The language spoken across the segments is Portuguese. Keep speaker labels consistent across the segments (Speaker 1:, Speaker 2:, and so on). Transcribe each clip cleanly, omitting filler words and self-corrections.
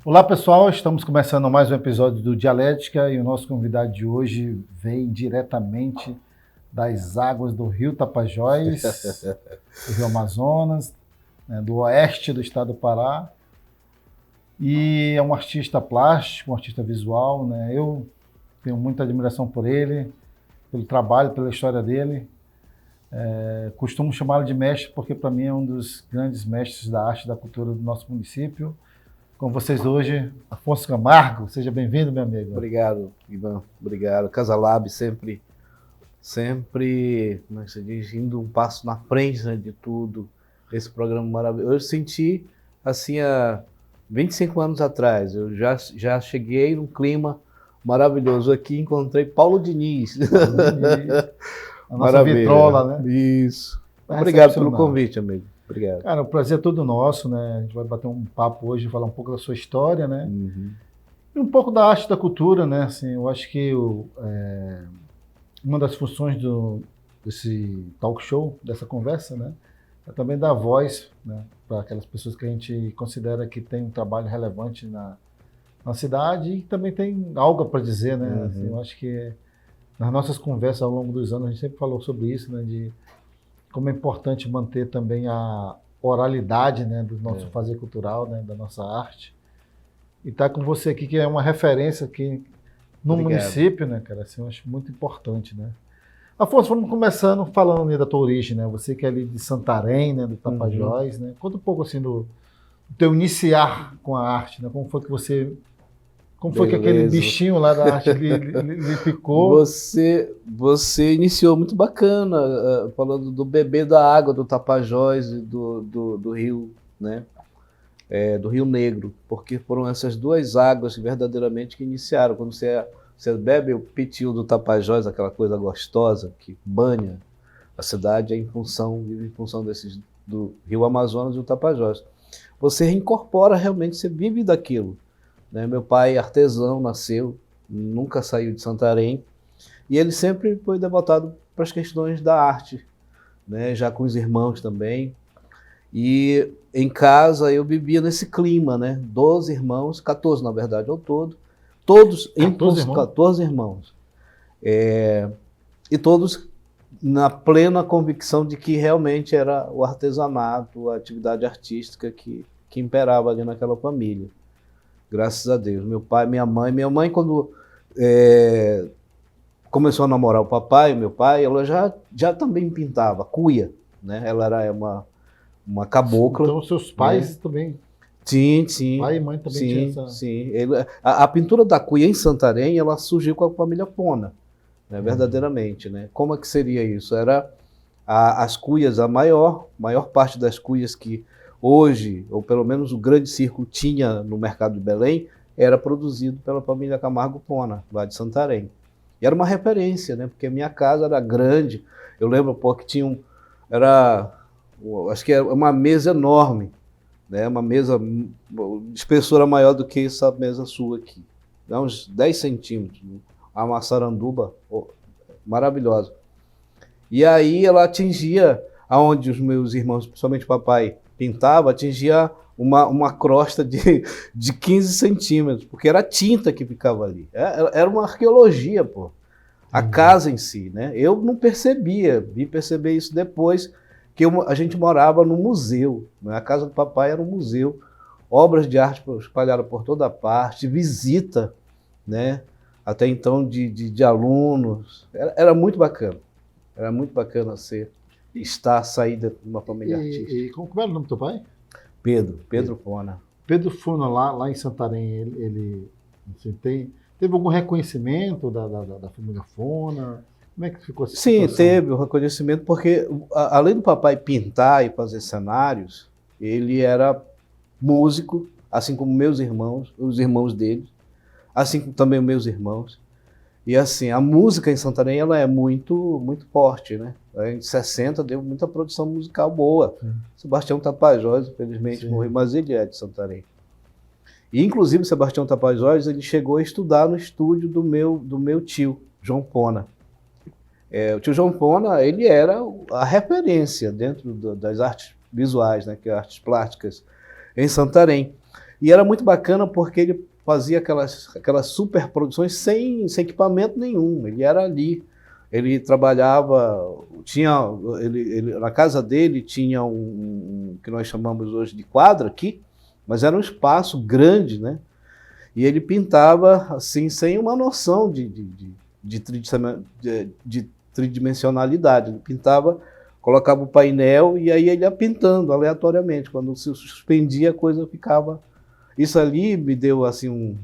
Speaker 1: Olá pessoal, estamos começando mais um episódio do Dialética e o nosso convidado de hoje vem diretamente das águas do Rio Tapajós, do Rio Amazonas, né, do oeste do estado do Pará, e é um artista plástico, um artista visual, né? Eu tenho muita admiração por ele, pelo trabalho, pela história dele. Costumo chamá-lo de mestre porque para mim é um dos grandes mestres da arte e da cultura do nosso município. Com vocês hoje, Afonso Camargo. Seja bem-vindo, meu amigo.
Speaker 2: Obrigado, Ivan. Obrigado. Casalab sempre, como é que se diz, indo um passo na frente, né, de tudo. Esse programa maravilhoso. Eu senti, assim, há 25 anos atrás, eu já cheguei num clima maravilhoso aqui, encontrei Paulo Diniz.
Speaker 1: A nossa vitrola, né?
Speaker 2: Isso. Obrigado pelo convite, amigo. Obrigado.
Speaker 1: Cara, o prazer é todo nosso, né? A gente vai bater um papo hoje, falar um pouco da sua história, né?
Speaker 2: Uhum.
Speaker 1: E um pouco da arte e da cultura, né? Assim, eu acho que uma das funções desse talk show, dessa conversa, né? É também dar voz, né, para aquelas pessoas que a gente considera que tem um trabalho relevante na cidade e também tem algo para dizer, né?
Speaker 2: Uhum.
Speaker 1: Assim, eu acho que nas nossas conversas ao longo dos anos a gente sempre falou sobre isso, né? De como é importante manter também a oralidade, né, do nosso fazer cultural, né, da nossa arte. E estar com você aqui, que é uma referência aqui no município, né, cara, assim, eu acho muito importante, né. Afonso, vamos começando falando da tua origem, né, você que é ali de Santarém, né, do Tapajós, né, conta um pouco assim do teu iniciar com a arte, né, como foi que aquele bichinho lá da arte lhe picou?
Speaker 2: Você iniciou muito bacana, falando do bebê da água do Tapajós e do rio, né? Do Rio Negro, porque foram essas duas águas verdadeiramente que iniciaram. Quando você bebe o pitil do Tapajós, aquela coisa gostosa que banha a cidade, vive em função do Rio Amazonas e do Tapajós. Você reincorpora realmente, você vive daquilo. Meu pai, artesão, nasceu, nunca saiu de Santarém, e ele sempre foi devotado para as questões da arte, né? Já com os irmãos também. E em casa eu vivia nesse clima, né? 12 irmãos, 14 na verdade ao todo, todos 14 irmãos. E todos na plena convicção de que realmente era o artesanato, a atividade artística que imperava ali naquela família. Graças a Deus. Meu pai, minha mãe quando começou a namorar o papai, meu pai, ela já também pintava, cuia, né? Ela era uma cabocla.
Speaker 1: Então, seus pais também?
Speaker 2: Sim.
Speaker 1: Pai e mãe também tinham essa...
Speaker 2: Sim. A pintura da cuia em Santarém, ela surgiu com a família Pona, né? Verdadeiramente, né? Como é que seria isso? Era as cuias, a maior parte das cuias que hoje, ou pelo menos o grande círculo tinha no mercado de Belém, era produzido pela família Camargo Pona, lá de Santarém. E era uma referência, né? Porque a minha casa era grande. Eu lembro que tinha acho que era uma mesa enorme, né? Uma mesa de espessura maior do que essa mesa sua aqui. Uns 10 centímetros. Uma maçaranduba maravilhosa. E aí ela atingia aonde os meus irmãos, principalmente o papai, pintava, atingia uma crosta de 15 centímetros, porque era a tinta que ficava ali. Era uma arqueologia, pô. A casa em si, né? Eu não percebia, vim perceber isso depois que a gente morava no museu, né? A casa do papai era um museu, obras de arte espalhadas por toda parte, visita, né? Até então de alunos. Era muito bacana. Era muito bacana sair de uma família artística.
Speaker 1: E como era o nome do teu pai?
Speaker 2: Pedro Fona.
Speaker 1: Pedro Fona, lá em Santarém, ele assim, teve algum reconhecimento da família Fona? Como é que ficou essa situação?
Speaker 2: Sim, teve o reconhecimento, porque além do papai pintar e fazer cenários, ele era músico, assim como meus irmãos, os irmãos dele, assim como também meus irmãos. E assim, a música em Santarém ela é muito forte, né? Em 60 deu muita produção musical boa. Sebastião Tapajós, infelizmente, morreu, mas ele é de Santarém. E inclusive Sebastião Tapajós, ele chegou a estudar no estúdio do meu tio, João Pona. O tio João Pona, ele era a referência dentro das artes visuais, né, que é artes plásticas, em Santarém. E era muito bacana porque ele fazia aquelas superproduções sem equipamento nenhum. Ele era ali. Ele trabalhava, na casa dele tinha um que nós chamamos hoje de quadra aqui, mas era um espaço grande, né? E ele pintava assim, sem uma noção de tridimensionalidade. Ele pintava, colocava o painel e aí ele ia pintando aleatoriamente. Quando se suspendia, a coisa ficava... Isso ali me deu assim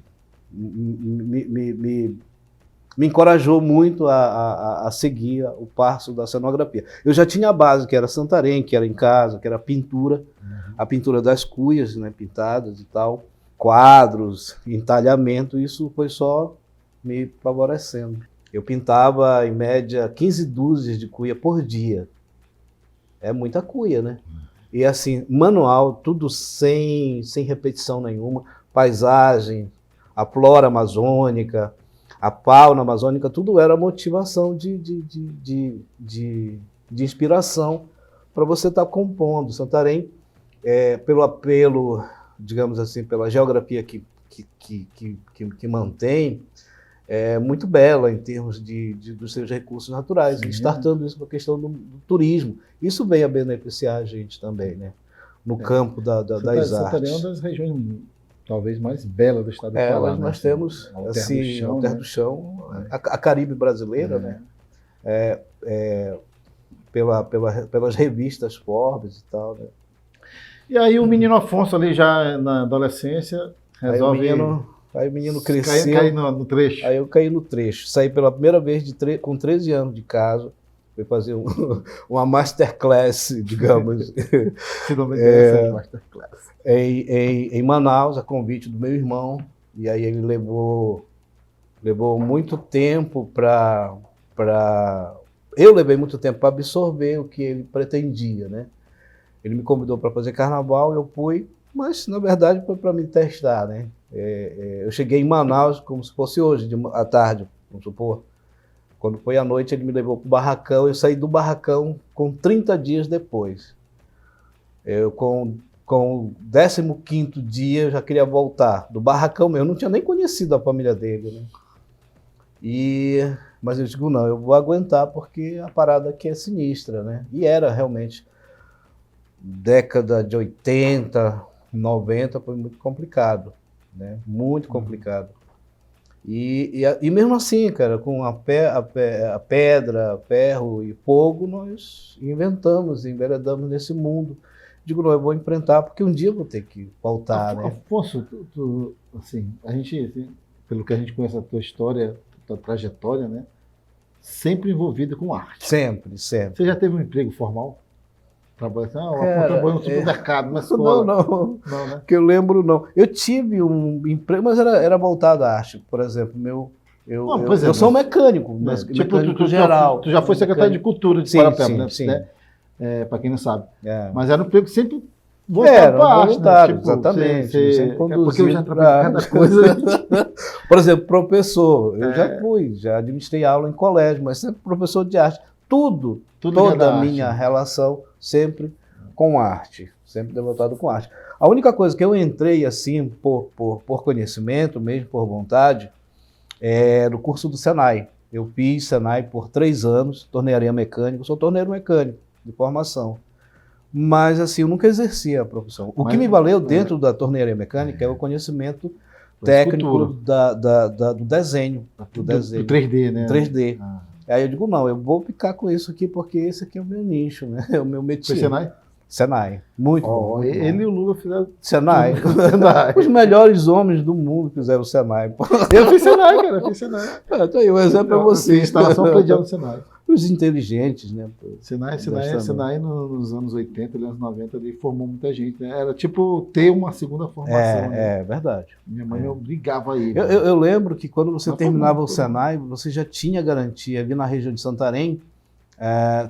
Speaker 2: me encorajou muito a seguir o passo da cenografia. Eu já tinha a base, que era Santarém, que era em casa, que era a pintura das cuias, né, pintadas e tal, quadros, entalhamento, isso foi só me favorecendo. Eu pintava, em média, 15 dúzias de cuia por dia. É muita cuia, né? E assim, manual, tudo sem repetição nenhuma, paisagem, a flora amazônica, a fauna amazônica, tudo era motivação de inspiração para você estar compondo. Santarém, pelo apelo, digamos assim, pela geografia que mantém, é muito bela em termos dos seus recursos naturais, startando isso com a questão do turismo. Isso vem a beneficiar a gente também, né? No campo das artes.
Speaker 1: Santarém é uma das regiões talvez mais belas do estado do Pará.
Speaker 2: Nós temos assim, a Terra do Chão, a Caribe brasileira, né? Pelas revistas Forbes e tal, né?
Speaker 1: E aí o menino Afonso ali já na adolescência resolve...
Speaker 2: Aí o menino cresceu.
Speaker 1: Caiu no trecho.
Speaker 2: Aí eu caí no trecho. Saí pela primeira vez com 13 anos de casa. Fui fazer uma masterclass, digamos.
Speaker 1: Masterclass.
Speaker 2: Em Manaus, a convite do meu irmão. E aí ele levou muito tempo eu levei muito tempo para absorver o que ele pretendia, né? Ele me convidou para fazer carnaval, eu fui, mas na verdade foi para me testar, né? Eu cheguei em Manaus como se fosse hoje, à tarde, vamos supor. Quando foi à noite, ele me levou para o barracão. Eu saí do barracão com 30 dias depois. Com o 15º dia, eu já queria voltar do barracão mesmo. Eu não tinha nem conhecido a família dele, né? Mas eu digo, não, eu vou aguentar porque a parada aqui é sinistra, né? E era realmente, década de 80, 90, foi muito complicado. Né? Muito complicado. E mesmo assim, cara, com a pedra, ferro e fogo, nós enveredamos nesse mundo. Digo, não, eu vou enfrentar, porque um dia eu vou ter que voltar, né?
Speaker 1: Afonso, assim, a gente, assim, pelo que a gente conhece a tua história, a tua trajetória, né? Sempre envolvido com arte.
Speaker 2: Sempre.
Speaker 1: Você já teve um emprego formal? Trabalhou no supermercado, na escola.
Speaker 2: Não,
Speaker 1: né?
Speaker 2: Que eu lembro, não. Eu tive um emprego, mas era voltado à arte. Por exemplo, eu sou um mecânico, mas mecânico geral.
Speaker 1: Tu já foi secretário de Cultura de Parapeba, né?
Speaker 2: Sim.
Speaker 1: Para quem não sabe. Mas era um emprego sempre voltado para a arte.
Speaker 2: Voltado, né? Exatamente.
Speaker 1: Porque eu já trabalhei cada coisa.
Speaker 2: Por exemplo, professor. Eu já fui, já administrei aula em colégio, mas sempre professor de arte. Toda a minha relação sempre com arte, sempre devotado com arte. A única coisa que eu entrei assim por conhecimento, mesmo por vontade, é no curso do Senai. Eu fiz Senai por 3 anos, tornearia mecânico, sou torneiro mecânico de formação. Mas assim, eu nunca exerci a profissão. O que me valeu dentro da tornearia mecânica é o conhecimento técnico do desenho. Do
Speaker 1: 3D, né?
Speaker 2: 3D. Aí eu digo, não, eu vou ficar com isso aqui, porque esse aqui é o meu nicho, né? É o meu métier.
Speaker 1: Foi Senai?
Speaker 2: Senai. Muito bom.
Speaker 1: Ele e o Lula fizeram...
Speaker 2: Senai. Os melhores homens do mundo fizeram Senai.
Speaker 1: Eu fiz Senai, cara. Fiz Senai.
Speaker 2: Então aí, um exemplo para você.
Speaker 1: Instalação predial no Senai.
Speaker 2: Os inteligentes, né?
Speaker 1: Senai nos anos 80, anos 90, ele formou muita gente, né? Era tipo ter uma segunda formação.
Speaker 2: É verdade.
Speaker 1: Minha mãe me obrigava a ir.
Speaker 2: Eu lembro que quando você terminava o Senai, você já tinha garantia. Ali na região de Santarém,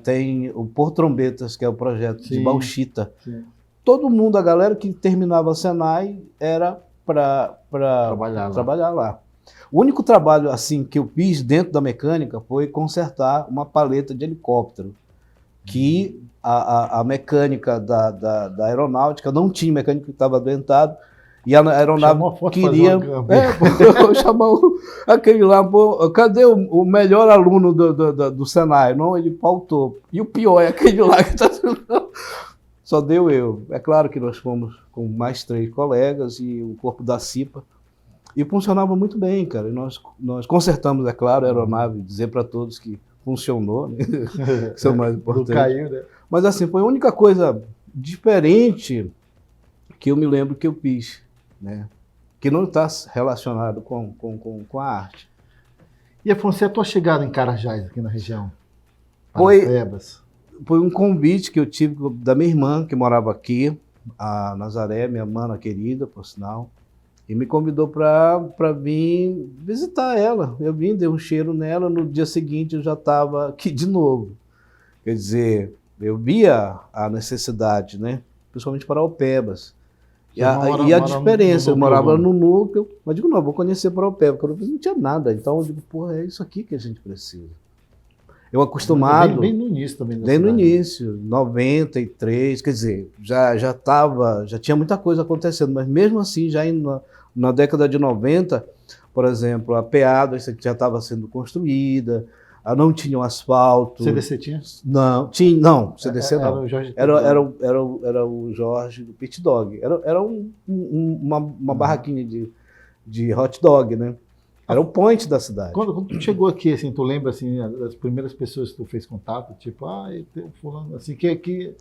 Speaker 2: tem o Por Trombetas, que é o projeto de Bauxita. Sim. Todo mundo, a galera que terminava o Senai, era para trabalhar lá. O único trabalho assim que eu fiz dentro da mecânica foi consertar uma paleta de helicóptero. que a mecânica da aeronáutica não tinha mecânico, que estava adoentado, e a aeronave queria chamar aquele lá, pô, cadê o melhor aluno do Senai? Não, ele faltou. E o pior é aquele lá que está... Só deu eu. É claro que nós fomos com mais 3 colegas e o corpo da CIPA, e funcionava muito bem, cara. E nós consertamos, é claro, a aeronave, dizer para todos que funcionou, né? Isso é o mais importante.
Speaker 1: Não caiu, né?
Speaker 2: Mas assim, foi a única coisa diferente que eu me lembro que eu fiz, né? Que não está relacionado com a arte.
Speaker 1: E Afonso, a tua chegada em Carajás, aqui na região?
Speaker 2: Foi um convite que eu tive da minha irmã, que morava aqui, a Nazaré, minha mana querida, por sinal, e me convidou para vir visitar ela. Eu vim, dei um cheiro nela, no dia seguinte eu já estava aqui de novo. Quer dizer, eu via a necessidade, né? Principalmente para Paraupebas. E a diferença, eu morava no núcleo, mas digo, não, vou conhecer Paraupebas, porque não tinha nada. Então eu digo, porra, é isso aqui que a gente precisa. Eu acostumado...
Speaker 1: Bem no início também.
Speaker 2: Bem no início, 93, quer dizer, já tinha muita coisa acontecendo, mas mesmo assim, já na década de 90, por exemplo, a PA já estava sendo construída, não tinha um asfalto.
Speaker 1: CDC tinha?
Speaker 2: Não, CDC não.
Speaker 1: Era o Jorge.
Speaker 2: Era o Jorge do Pit Dog. Era uma barraquinha de hot dog, né? Era o point da cidade.
Speaker 1: Quando tu chegou aqui, assim, tu lembra assim, das primeiras pessoas que tu fez contato? Tipo, tem fulano, assim, que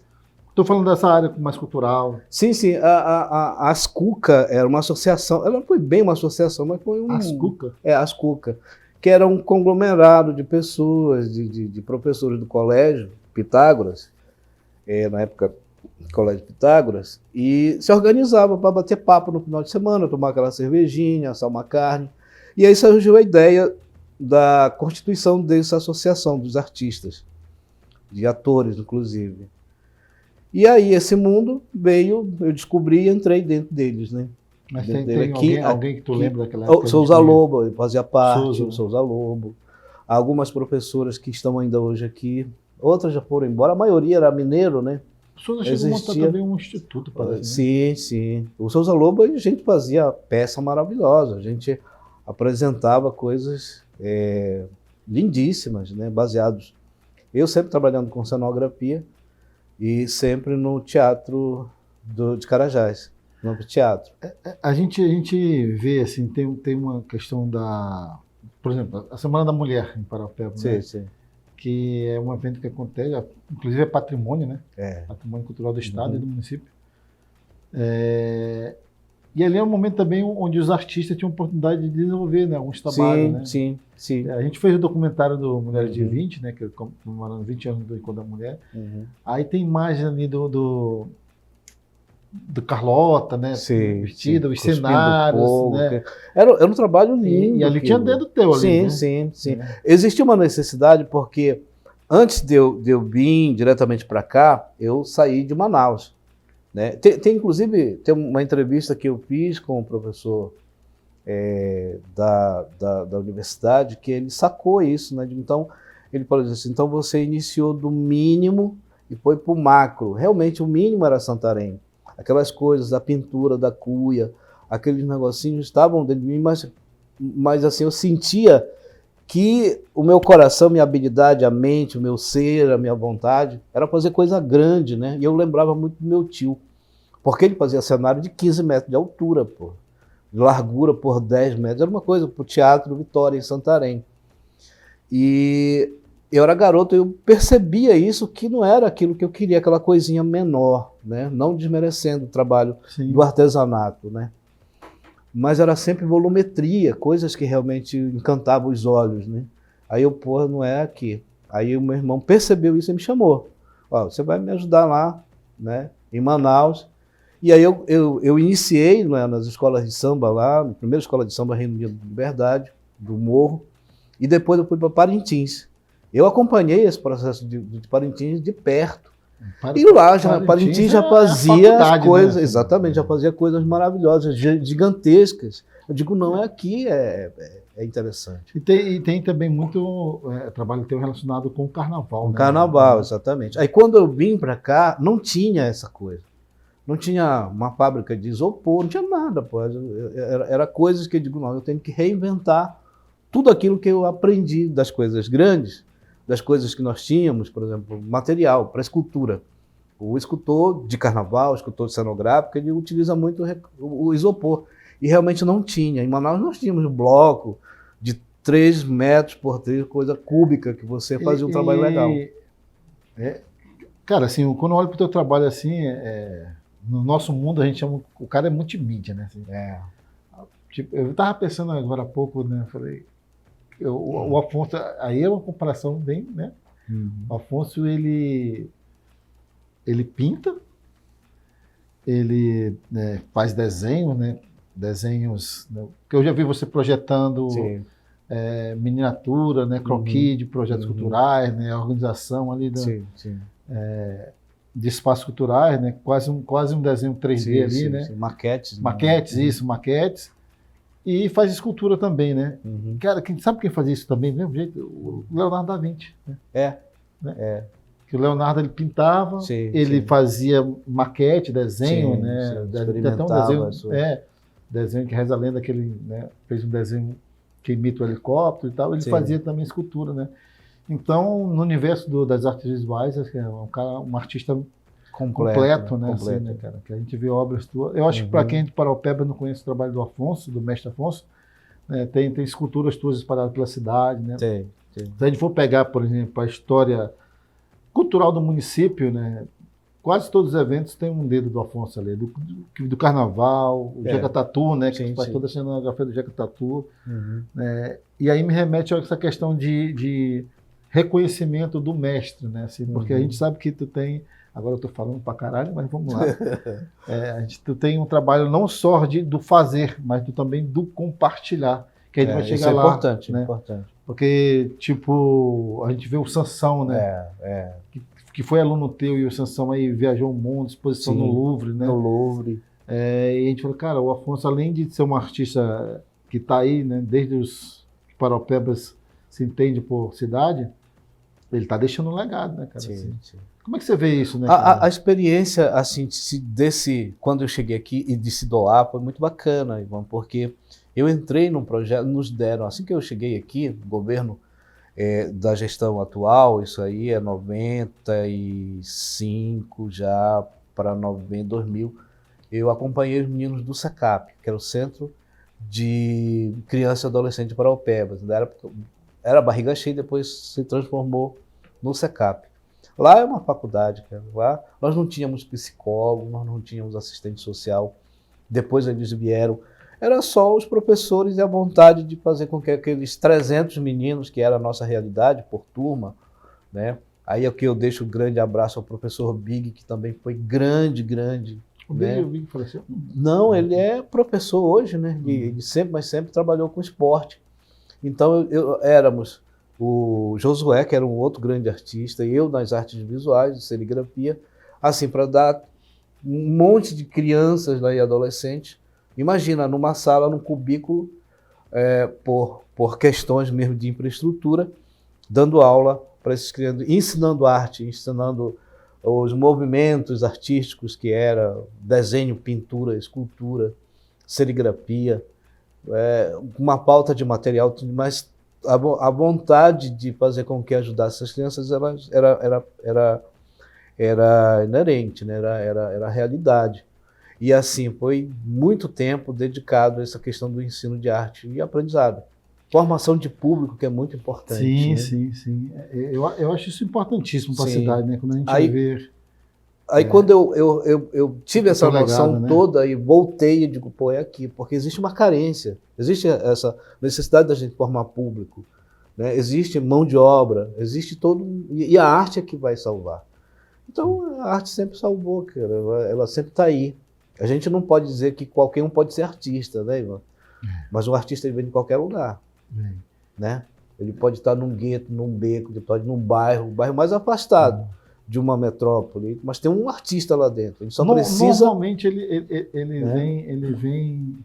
Speaker 1: tô falando dessa área mais cultural.
Speaker 2: Sim. A Ascuca era uma associação, ela não foi bem uma associação, mas foi
Speaker 1: Ascuca?
Speaker 2: Ascuca, que era um conglomerado de pessoas, de professores do colégio Pitágoras, na época, Colégio Pitágoras, e se organizava para bater papo no final de semana, tomar aquela cervejinha, assar uma carne. E aí surgiu a ideia da constituição dessa associação dos artistas, de atores, inclusive. E aí esse mundo veio, eu descobri e entrei dentro deles, né?
Speaker 1: Mas tem alguém que tu lembra daquela época?
Speaker 2: Souza Lobo, fazia parte, Souza Lobo. Algumas professoras que estão ainda hoje aqui, outras já foram embora, a maioria era mineiro, né?
Speaker 1: O Souza chegou a montar também um instituto,
Speaker 2: parece, né? Sim. O Souza Lobo, a gente fazia peça maravilhosa, a gente apresentava coisas lindíssimas, né, baseados. Eu sempre trabalhando com cenografia e sempre no teatro de Carajás, no teatro.
Speaker 1: A gente vê, assim, tem uma questão por exemplo, a Semana da Mulher em Paraupebas, né?
Speaker 2: Sim.
Speaker 1: Que é um evento que acontece, inclusive é patrimônio, né? Patrimônio cultural do Estado e do município. E ali é um momento também onde os artistas tinham oportunidade de desenvolver, né, alguns trabalhos, né?
Speaker 2: Sim.
Speaker 1: A gente fez o documentário do Mulheres de 20, né, que é comemorando 20 anos do Encontro da Mulher. Aí tem imagem ali do Carlota, né, vestida, os cenários,
Speaker 2: fogo,
Speaker 1: né?
Speaker 2: Era um trabalho lindo.
Speaker 1: E ali tinha dedo teu ali, né?
Speaker 2: Sim. Existia uma necessidade porque antes de eu vir diretamente para cá, eu saí de Manaus. Né? Inclusive, tem uma entrevista que eu fiz com o professor da universidade, que ele sacou isso, né? Então, ele falou assim, então você iniciou do mínimo e foi para o macro. Realmente, o mínimo era Santarém. Aquelas coisas, a pintura da cuia, aqueles negocinhos estavam dentro de mim, mas assim, eu sentia que o meu coração, minha habilidade, a mente, o meu ser, a minha vontade, era fazer coisa grande, né? E eu lembrava muito do meu tio, porque ele fazia cenário de 15 metros de altura, pô, de largura por 10 metros, era uma coisa para o Teatro Vitória, em Santarém. E eu era garoto, eu percebia isso, que não era aquilo que eu queria, aquela coisinha menor, né? Não desmerecendo o trabalho do artesanato, né? Mas era sempre volumetria, coisas que realmente encantavam os olhos, né? Aí eu, porra, não é aqui. Aí o meu irmão percebeu isso e me chamou. Ó, você vai me ajudar lá, né, em Manaus. E aí eu iniciei, né, nas escolas de samba lá, na primeira escola de samba, Reino Unido de Liberdade, do Morro, e depois eu fui para Parintins. Eu acompanhei esse processo de Parintins de perto. E lá, Parintins já fazia as coisas, né? Exatamente, já fazia coisas maravilhosas, gigantescas. Eu digo, não, é aqui, é interessante.
Speaker 1: E tem também muito trabalho teu relacionado com o carnaval,
Speaker 2: Um
Speaker 1: né?
Speaker 2: carnaval, exatamente. Aí quando eu vim para cá, não tinha essa coisa. Não tinha uma fábrica de isopor, não tinha nada. Pô. Era coisas que eu digo, não, eu tenho que reinventar tudo aquilo que eu aprendi das coisas grandes, das coisas que nós tínhamos, por exemplo, material para escultura. O escultor de carnaval, o escultor de cenográfica, ele utiliza muito o isopor. E realmente não tinha. Em Manaus nós tínhamos um bloco de 3 metros por 3, coisa cúbica, que você fazia um trabalho legal.
Speaker 1: Cara, assim, quando eu olho para o teu trabalho assim, no nosso mundo a gente chama, o cara é multimídia, né? Assim, tipo, eu estava pensando agora há pouco, né? Falei, o Afonso, aí é uma comparação bem, né? O Afonso, ele pinta, ele faz desenho, né? Desenhos, né? Porque eu já vi você projetando miniatura, né? Croquis de projetos culturais, né? A organização ali de espaços culturais, né? Quase um desenho 3D ali, né?
Speaker 2: Sim. Maquetes.
Speaker 1: Maquetes, maquetes. E faz escultura também, né? Cara, sabe quem fazia isso também do mesmo jeito? O Leonardo da Vinci. Né? Que o Leonardo ele pintava, ele fazia maquete, desenho, né? Até um desenho que reza a lenda que ele, né, fez um desenho que imita o helicóptero e tal. Ele fazia também escultura, né? Então, no universo das artes visuais, é um artista completo, né? Assim, né, cara? Que a gente vê obras tuas. Eu acho que para quem é de Paraupeba não conhece o trabalho do Afonso, do mestre Afonso, né, tem esculturas tuas espalhadas pela cidade, né? Se a gente for pegar, por exemplo, a história cultural do município, né? Quase todos os eventos têm um dedo do Afonso ali, do carnaval, o Jeca Tatu, né? Que faz toda a cenografia do Jeca Tatu. Né? E aí me remete a essa questão de reconhecimento do mestre, né? Assim, porque a gente sabe que tu tem, agora eu estou falando pra caralho, mas vamos lá. Tu tem um trabalho não só do fazer, mas também do compartilhar. Que a gente vai chegar lá.
Speaker 2: Importante,
Speaker 1: né?
Speaker 2: Importante.
Speaker 1: Porque, tipo, a gente vê o Sansão, né? Que foi aluno teu, e o Sansão aí viajou o mundo, exposição no Louvre, né?
Speaker 2: No Louvre.
Speaker 1: E a gente falou, cara, o Afonso, além de ser um artista que está aí, né? Desde os Paraupebas se entende por cidade, ele está deixando um legado, né, cara? Como é que você vê isso, né?
Speaker 2: A experiência, assim, quando eu cheguei aqui e de se doar, foi muito bacana, Ivan, porque eu entrei num projeto, nos deram, assim que eu cheguei aqui, o governo da gestão atual, isso aí é 95 já para 2000, eu acompanhei os meninos do SECAP, que era o Centro de Criança e Adolescente de Paraupebas. Era barriga cheia, depois se transformou no SECAP. Lá é uma faculdade, cara. Lá nós não tínhamos psicólogo, nós não tínhamos assistente social. Depois eles vieram. Era só os professores e a vontade de fazer com que aqueles 300 meninos, que era a nossa realidade por turma, né? Aí aqui eu deixo um grande abraço ao professor Big, que também foi grande.
Speaker 1: O Big faleceu?
Speaker 2: Não, ele é professor hoje, né? Ele sempre trabalhou com esporte. Então éramos o Josué, que era um outro grande artista, e eu nas artes visuais, de serigrafia, assim, para dar um monte de crianças e adolescentes. Imagina, numa sala, num cubículo, por questões mesmo de infraestrutura, dando aula para esses crianças, ensinando arte, ensinando os movimentos artísticos, que era desenho, pintura, escultura, serigrafia, uma pauta de material, mas a vontade de fazer com que ajudasse essas crianças era inerente, né? Era a realidade. E assim, foi muito tempo dedicado a essa questão do ensino de arte e aprendizado. Formação de público, que é muito importante.
Speaker 1: Sim,
Speaker 2: né?
Speaker 1: sim. Eu acho isso importantíssimo para a cidade, né? Quando a gente vê...
Speaker 2: Aí quando eu tive essa noção
Speaker 1: legado, né?
Speaker 2: toda e voltei e digo, pô, é aqui, porque existe uma carência, existe essa necessidade da gente formar público, né? Existe mão de obra, existe e a arte é que vai salvar. Então a arte sempre salvou, cara, ela sempre está aí. A gente não pode dizer que qualquer um pode ser artista, né, Ivan? Mas o artista ele vem de qualquer lugar, né? Ele pode estar num gueto, num beco, ele pode ir num bairro mais afastado de uma metrópole, mas tem um artista lá dentro. Ele só precisa...
Speaker 1: Normalmente ele vem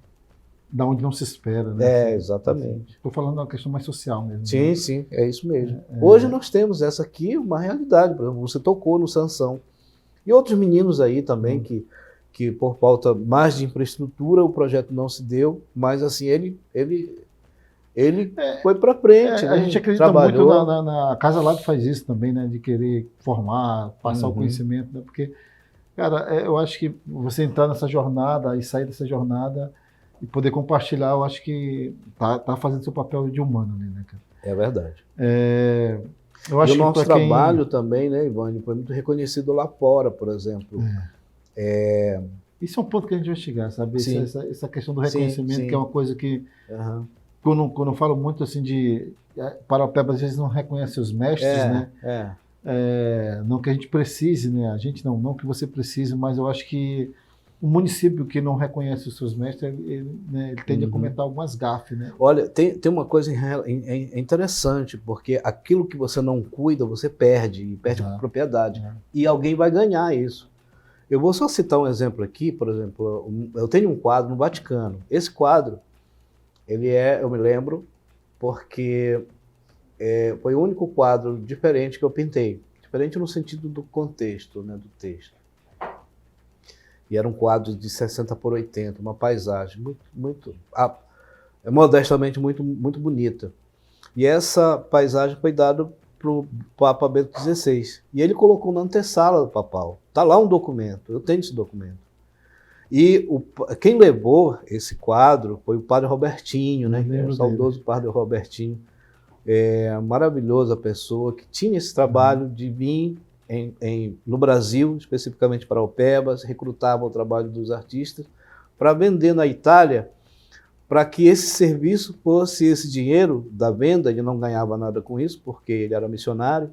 Speaker 1: da onde não se espera, né?
Speaker 2: Exatamente.
Speaker 1: Estou falando de uma questão mais social mesmo.
Speaker 2: Sim,
Speaker 1: né?
Speaker 2: sim, é isso mesmo. Hoje nós temos essa aqui, uma realidade. Por exemplo, você tocou no Sansão. E outros meninos aí também, que por falta mais de infraestrutura, o projeto não se deu, mas assim, ele foi para frente, né?
Speaker 1: A gente acredita
Speaker 2: Trabalhou.
Speaker 1: muito na Casa Lab faz isso também, né? De querer formar, passar o conhecimento, né? Porque, cara, eu acho que você entrar nessa jornada e sair dessa jornada e poder compartilhar, eu acho que tá fazendo seu papel de humano ali, né, cara?
Speaker 2: É verdade.
Speaker 1: Eu acho
Speaker 2: e o
Speaker 1: que
Speaker 2: nosso trabalho também, né, Ivane, foi muito reconhecido lá fora, por exemplo.
Speaker 1: Isso é um ponto que a gente vai chegar, sabe? Essa questão do reconhecimento,
Speaker 2: sim.
Speaker 1: que é uma coisa que, quando eu falo muito assim de Paraupeba, às vezes não reconhece os mestres, né? Não que a gente precise, né? A gente não que você precise, mas eu acho que o município que não reconhece os seus mestres, ele tende a cometer algumas gafes, né?
Speaker 2: Olha, tem uma coisa interessante, porque aquilo que você não cuida, você perde, e perde com propriedade. E alguém vai ganhar isso. Eu vou só citar um exemplo aqui, por exemplo, eu tenho um quadro no Vaticano. Esse quadro, eu me lembro, porque foi o único quadro diferente que eu pintei. Diferente no sentido do contexto, né, do texto. E era um quadro de 60 por 80, uma paisagem modestamente muito bonita. E essa paisagem foi dada para o Papa Bento XVI. E ele colocou na antessala do papal. Está lá um documento, eu tenho esse documento. E quem levou esse quadro foi o padre Robertinho, né? O saudoso padre Robertinho. Maravilhosa pessoa, que tinha esse trabalho de vir no Brasil, especificamente para Paraupebas, recrutava o trabalho dos artistas para vender na Itália, para que esse serviço fosse esse dinheiro da venda. Ele não ganhava nada com isso, porque ele era missionário,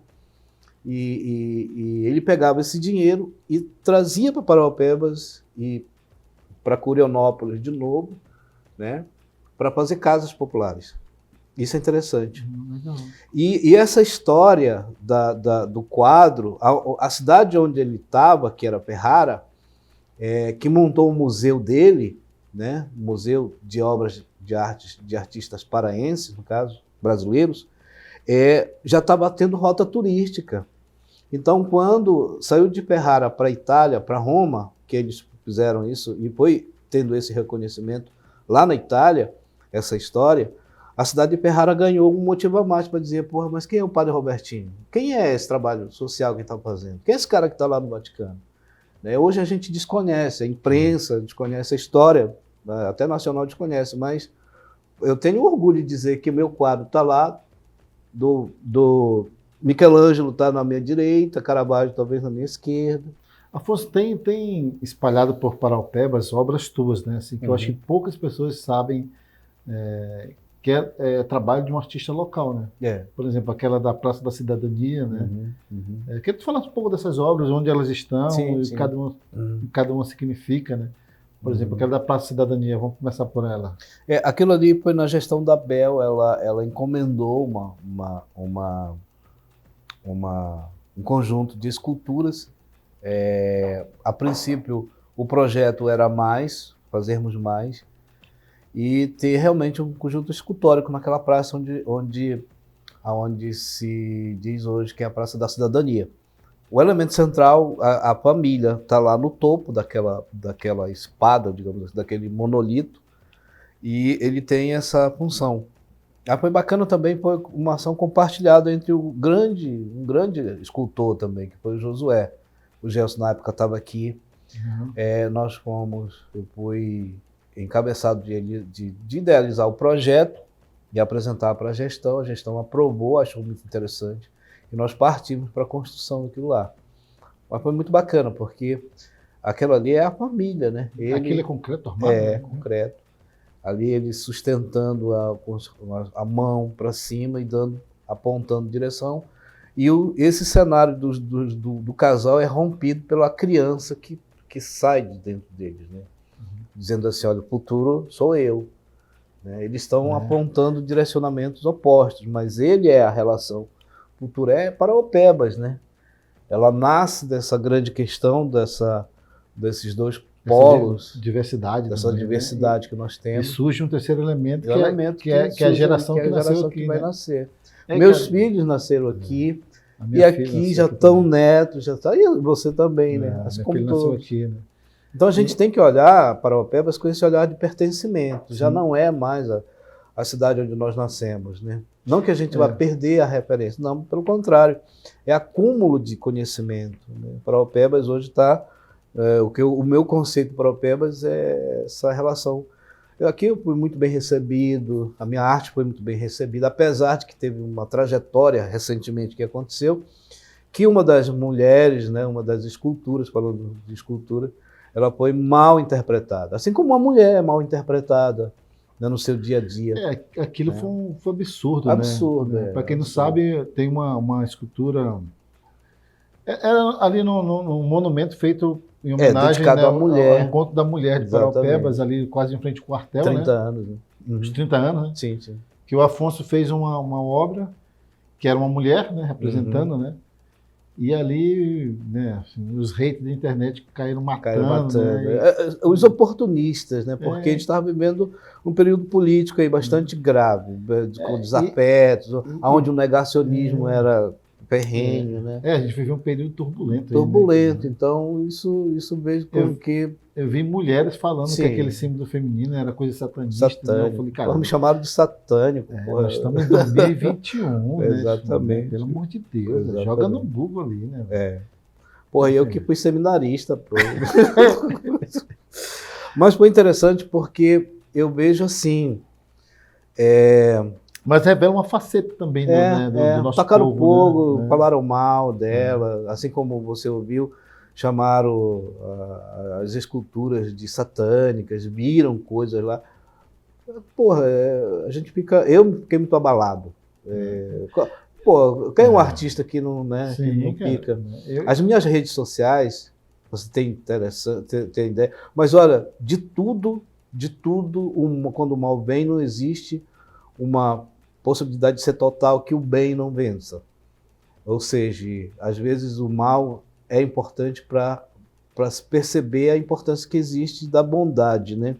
Speaker 2: e ele pegava esse dinheiro e trazia para Paraupebas e para Curionópolis de novo, né, para fazer casas populares. Isso é interessante. E essa história do quadro, a cidade onde ele estava, que era Ferrara, que montou o museu dele, né, o Museu de Obras de Artistas Paraenses, no caso, brasileiros, já estava tendo rota turística. Então, quando saiu de Ferrara para a Itália, para Roma, que eles fizeram isso, e foi tendo esse reconhecimento lá na Itália, essa história, a cidade de Ferrara ganhou um motivo a mais para dizer, porra, mas quem é o padre Robertinho? Quem é esse trabalho social que está fazendo? Quem é esse cara que está lá no Vaticano? Hoje a gente desconhece, a imprensa desconhece, a história, até nacional desconhece, mas eu tenho orgulho de dizer que meu quadro está lá, do Michelangelo está na minha direita, Caravaggio talvez na minha esquerda.
Speaker 1: Afonso, tem espalhado por Paraupebas obras tuas, né? Assim, que eu acho que poucas pessoas sabem que é trabalho de um artista local, né? Por exemplo, aquela da Praça da Cidadania, né? Queria tu falar um pouco dessas obras, onde elas estão, e cada uma significa, né? Por exemplo, aquela da Praça da Cidadania, vamos começar por ela.
Speaker 2: Aquilo ali foi na gestão da Bel, ela encomendou um conjunto de esculturas. A princípio, o projeto era fazermos mais, e ter realmente um conjunto escultórico naquela praça onde se diz hoje que é a Praça da Cidadania. O elemento central, a família, está lá no topo daquela espada, digamos assim, daquele monolito, e ele tem essa função. Foi bacana também, foi uma ação compartilhada entre um grande escultor também, que foi o Josué. O Gelson na época estava aqui. Eu fui encabeçado de idealizar o projeto e apresentar para a gestão aprovou, achou muito interessante, e nós partimos para a construção daquilo lá. Mas foi muito bacana, porque aquilo ali é a família, né?
Speaker 1: Aquilo é concreto, armado?
Speaker 2: Concreto. Ali ele sustentando a mão para cima e apontando direção. E esse cenário do casal é rompido pela criança que sai de dentro deles, né? Dizendo assim, olha, o futuro sou eu. Né? Eles estão apontando direcionamentos opostos, mas ele é a relação. O futuro é Paraupebas, né? Ela nasce dessa grande questão desses dois polos,
Speaker 1: diversidade
Speaker 2: dessa
Speaker 1: também,
Speaker 2: diversidade, né? Que nós
Speaker 1: E
Speaker 2: temos.
Speaker 1: surge um terceiro elemento,
Speaker 2: Que
Speaker 1: é a geração que nasceu aqui,
Speaker 2: vai
Speaker 1: né?
Speaker 2: nascer. Meus filhos nasceram aqui, e aqui já estão netos, já está. E você também, né? Assim como todos.
Speaker 1: Aqui, né?
Speaker 2: Então a gente tem que olhar para Paraopebas com esse olhar de pertencimento. Já não é mais a cidade onde nós nascemos, né? Não que a gente vá perder a referência, não, pelo contrário, é acúmulo de conhecimento, né? Paraopebas hoje está, o meu conceito de Paraopebas é essa relação. Aqui eu fui muito bem recebido, a minha arte foi muito bem recebida, apesar de que teve uma trajetória recentemente que aconteceu, que uma das mulheres, né, uma das esculturas, falando de escultura, ela foi mal interpretada, assim como uma mulher é mal interpretada, né, no seu dia a dia.
Speaker 1: Aquilo foi absurdo,
Speaker 2: absurdo,
Speaker 1: né? Para quem não sabe, tem uma escultura ali no monumento feito em homenagem,
Speaker 2: dedicado à mulher,
Speaker 1: ao encontro da mulher de Paraopebas, ali quase em frente ao quartel,
Speaker 2: 30
Speaker 1: né?
Speaker 2: anos. Né?
Speaker 1: Uns 30 anos, né?
Speaker 2: Sim, sim.
Speaker 1: Que o Afonso fez uma obra que era uma mulher, né, representando, né? E ali, né, assim, os haters da internet caíram matando. Né?
Speaker 2: Os oportunistas, né? Porque a gente estava vivendo um período político aí bastante grave, com desafetos, onde o negacionismo era ferrenho, né?
Speaker 1: A gente viveu um período turbulento.
Speaker 2: Turbulento, aí, né? Então isso vejo como que...
Speaker 1: Eu vi mulheres falando que aquele símbolo feminino era coisa satanista.
Speaker 2: Satânico.
Speaker 1: Né? Eu falei,
Speaker 2: me chamaram de satânico.
Speaker 1: Nós estamos em 2021, né?
Speaker 2: Exatamente.
Speaker 1: Pelo amor de Deus, exatamente. Joga no Google ali, né?
Speaker 2: Eu que fui seminarista. Mas foi interessante porque eu vejo assim...
Speaker 1: Mas revela uma faceta também do nosso
Speaker 2: tocaram
Speaker 1: povo.
Speaker 2: Fogo,
Speaker 1: né?
Speaker 2: Falaram mal dela, assim como você ouviu, chamaram as esculturas de satânicas, viram coisas lá. Porra, a gente fica... Eu fiquei muito abalado. Quem é um artista que não, né,
Speaker 1: Sim,
Speaker 2: que não fica? As minhas redes sociais, você tem ideia, mas olha, de tudo, quando o mal vem, não existe uma possibilidade de ser total que o bem não vença. Ou seja, às vezes o mal é importante para perceber a importância que existe da bondade, né?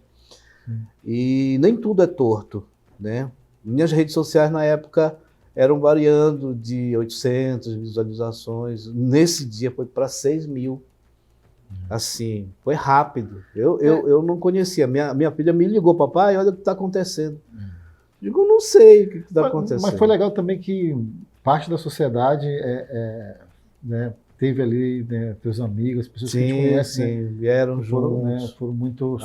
Speaker 2: E nem tudo é torto, né? Minhas redes sociais na época eram variando de 800 visualizações, nesse dia foi para 6.000. Assim, foi rápido. Eu não conhecia. Minha filha me ligou, papai, olha o que está acontecendo. Digo, não sei o que está acontecendo.
Speaker 1: Mas foi legal também que parte da sociedade né, teve ali, né, teus amigos, as pessoas que a gente conhece.
Speaker 2: Sim, vieram juntos.
Speaker 1: Né, foram muito...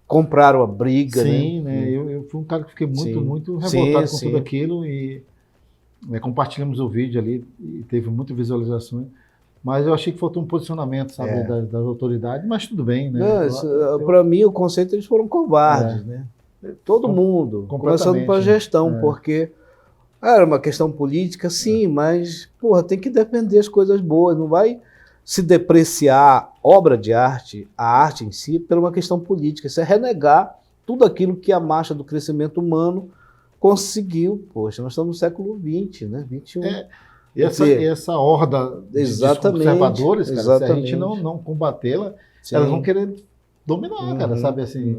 Speaker 2: compraram a briga.
Speaker 1: Sim, né? Eu fui um cara que fiquei muito revoltado com tudo aquilo e compartilhamos o vídeo ali e teve muitas visualizações. Mas eu achei que faltou um posicionamento, sabe, das autoridades, mas tudo bem, né?
Speaker 2: Para mim, o conceito, eles foram covardes, né? Todo mundo, começando pela gestão, porque era uma questão política, sim, mas, porra, tem que defender as coisas boas, não vai se depreciar obra de arte, a arte em si, por uma questão política, isso é renegar tudo aquilo que a marcha do crescimento humano conseguiu. Poxa, nós estamos no século XX, né? 21.
Speaker 1: E essa horda de conservadores, cara, se a gente não combatê-la, elas vão querer dominar, cara, sabe assim...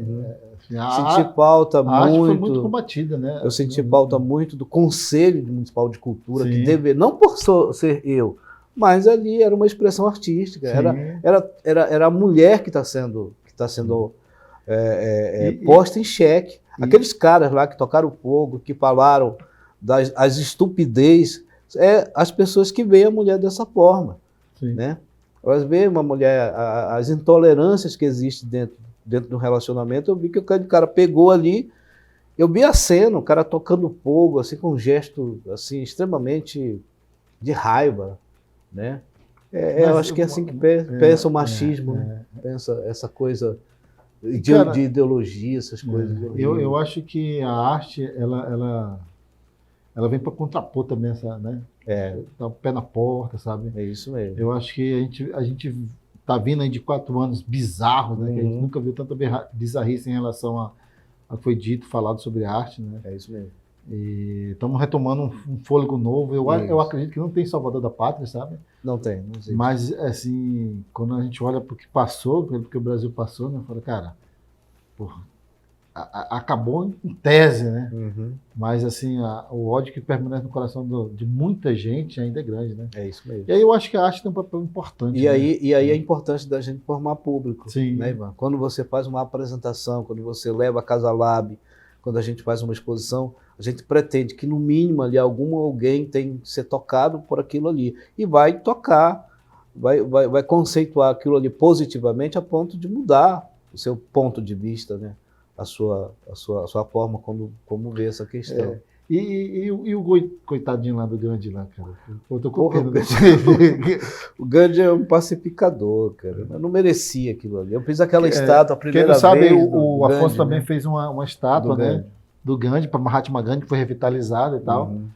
Speaker 2: Senti falta muito. A arte foi
Speaker 1: muito combatida, né?
Speaker 2: Eu senti falta muito do Conselho Municipal de Cultura, que deve, não por ser eu, mas ali era uma expressão artística. Era a mulher que está sendo posta em xeque. Aqueles caras lá que tocaram fogo, que falaram das estupidez, as pessoas que veem a mulher dessa forma, né? Elas veem uma mulher, as intolerâncias que existem dentro do relacionamento. Eu vi que o cara pegou ali, eu vi a cena, o cara tocando fogo, assim, com um gesto assim, extremamente de raiva, né? Eu acho que é assim que pensa o machismo, pensa essa coisa de ideologia, essas coisas.
Speaker 1: Eu acho que a arte, ela vem para contrapor também essa, né? Dá o pé na porta, sabe?
Speaker 2: É isso mesmo.
Speaker 1: Eu acho que a gente tá vindo aí de 4 anos bizarros, né? Que a gente nunca viu tanta bizarrice em relação a que foi dito, falado sobre arte, né?
Speaker 2: É isso mesmo.
Speaker 1: E estamos retomando um fôlego novo. Eu acredito que não tem Salvador da Pátria, sabe?
Speaker 2: Não tem, não existe.
Speaker 1: Mas, assim, quando a gente olha para o que passou, pelo que o Brasil passou, né? Fala, cara, porra, acabou em tese, né?
Speaker 2: Uhum.
Speaker 1: Mas, assim, o ódio que permanece no coração de muita gente ainda é grande, né?
Speaker 2: É isso mesmo.
Speaker 1: E aí eu acho que a arte tem um papel importante.
Speaker 2: E aí é importante da gente formar público,
Speaker 1: Sim.
Speaker 2: né, Ivan? Quando você faz uma apresentação, quando você leva a Casa Lab, quando a gente faz uma exposição, a gente pretende que, no mínimo, ali, alguém tem que ser tocado por aquilo ali. E vai tocar, vai conceituar aquilo ali positivamente a ponto de mudar o seu ponto de vista, né? A sua forma como vê essa questão.
Speaker 1: É. E o coitadinho lá do Gandhi lá, cara? Eu tô com pena.
Speaker 2: O Gandhi é um pacificador, cara. Eu não merecia aquilo ali. Eu fiz aquela estátua a primeira vez.
Speaker 1: Quem não sabe, o Afonso
Speaker 2: Gandhi,
Speaker 1: também,
Speaker 2: né?
Speaker 1: fez uma estátua, né? Do Gandhi, para Mahatma Gandhi, que foi revitalizada e tal.
Speaker 2: Uhum.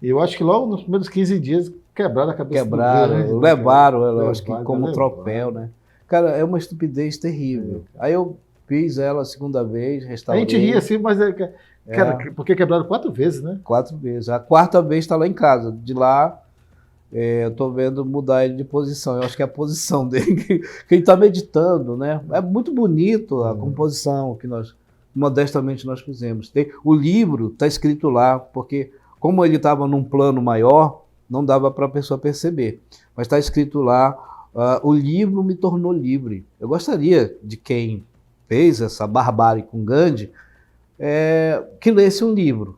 Speaker 1: E eu acho que logo nos primeiros 15 dias quebraram a cabeça do Gandhi.
Speaker 2: Levaram ela, acho que como troféu, né? Cara, é uma estupidez terrível. Aí eu fiz ela a segunda vez, restaurei.
Speaker 1: A gente ria assim, mas cara, porque quebraram 4 vezes, né?
Speaker 2: 4 vezes. A quarta vez está lá em casa. De lá, eu estou vendo mudar ele de posição. Eu acho que é a posição dele que ele está meditando, né? É muito bonito a composição que nós, modestamente, nós fizemos. O livro está escrito lá, porque como ele estava num plano maior, não dava para a pessoa perceber. Mas está escrito lá, o livro me tornou livre. Eu gostaria de quem fez essa barbárie com Gandhi, que lesse um livro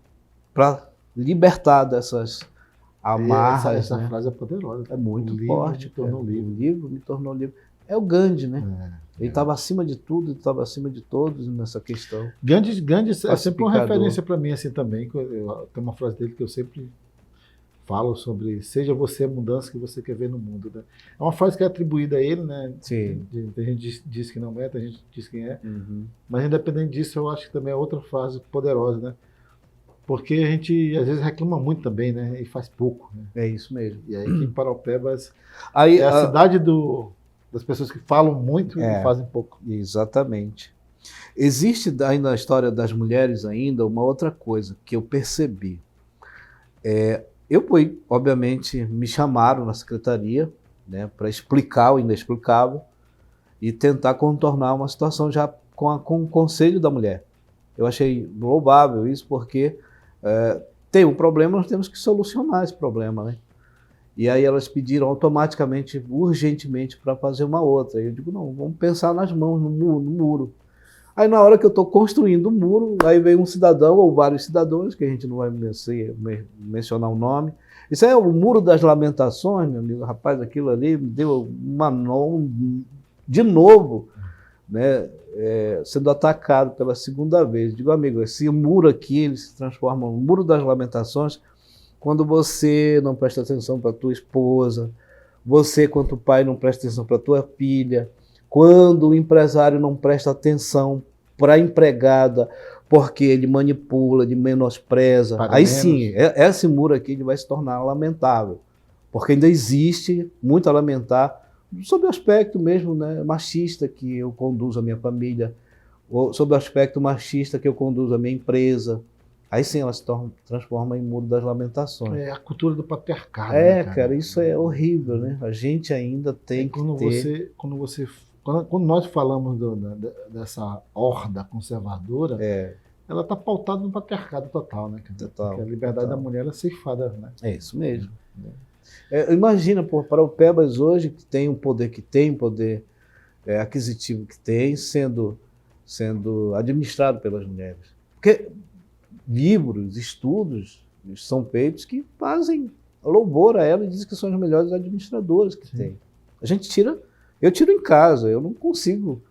Speaker 2: para libertar dessas amarras.
Speaker 1: Essa
Speaker 2: né?
Speaker 1: frase é poderosa.
Speaker 2: É muito forte.
Speaker 1: O
Speaker 2: livro me tornou livre. É o Gandhi, né? Ele estava acima de tudo, ele estava acima de todos nessa questão.
Speaker 1: Gandhi é sempre uma referência para mim assim também. Tem uma frase dele que eu sempre falo sobre: seja você a mudança que você quer ver no mundo. Né? É uma frase que é atribuída a ele, né?
Speaker 2: Sim.
Speaker 1: Tem gente que diz que não é, tem gente que diz que é.
Speaker 2: Uhum.
Speaker 1: Mas independente disso, eu acho que também é outra frase poderosa, né? Porque a gente às vezes reclama muito também, né? E faz pouco. Né?
Speaker 2: É isso mesmo.
Speaker 1: E aí aqui em Paraupebas é a cidade das pessoas que falam muito e fazem pouco.
Speaker 2: Exatamente. Existe ainda na história das mulheres ainda uma outra coisa que eu percebi. Eu fui, obviamente, me chamaram na secretaria, né, para explicar o inexplicável e tentar contornar uma situação já com o Conselho da Mulher. Eu achei louvável isso porque tem um problema, nós temos que solucionar esse problema, né? E aí elas pediram automaticamente, urgentemente, para fazer uma outra. E eu digo, não, vamos pensar nas mãos, no muro. Aí na hora que eu estou construindo o muro, aí vem um cidadão ou vários cidadãos, que a gente não vai mencionar o nome. Isso é o Muro das Lamentações, meu amigo. Rapaz, aquilo ali me deu uma de novo, né, sendo atacado pela segunda vez. Digo, amigo, esse muro aqui, ele se transforma no Muro das Lamentações quando você não presta atenção para a tua esposa, você, quanto pai, não presta atenção para a tua filha, quando o empresário não presta atenção para a empregada, porque ele manipula, ele menospreza.
Speaker 1: Paga
Speaker 2: aí
Speaker 1: menos.
Speaker 2: Sim, esse muro aqui ele vai se tornar lamentável, porque ainda existe muito a lamentar sobre o aspecto mesmo, né, machista que eu conduzo a minha família, ou sobre o aspecto machista que eu conduzo a minha empresa. Aí sim ela se transforma em Muro das Lamentações.
Speaker 1: É a cultura do patriarcado. Né,
Speaker 2: cara, isso é horrível, né? A gente ainda tem que ter...
Speaker 1: Quando nós falamos dessa horda conservadora, ela está pautada no patriarcado total, né?
Speaker 2: Total,
Speaker 1: porque a liberdade da mulher é ceifada, né?
Speaker 2: É isso mesmo. Imagina, Paraupebas hoje, que tem o poder que tem, poder aquisitivo que tem, sendo administrado pelas mulheres. Porque livros, estudos são feitos que fazem louvor a ela e dizem que são as melhores administradoras que tem. Eu tiro em casa, eu não consigo.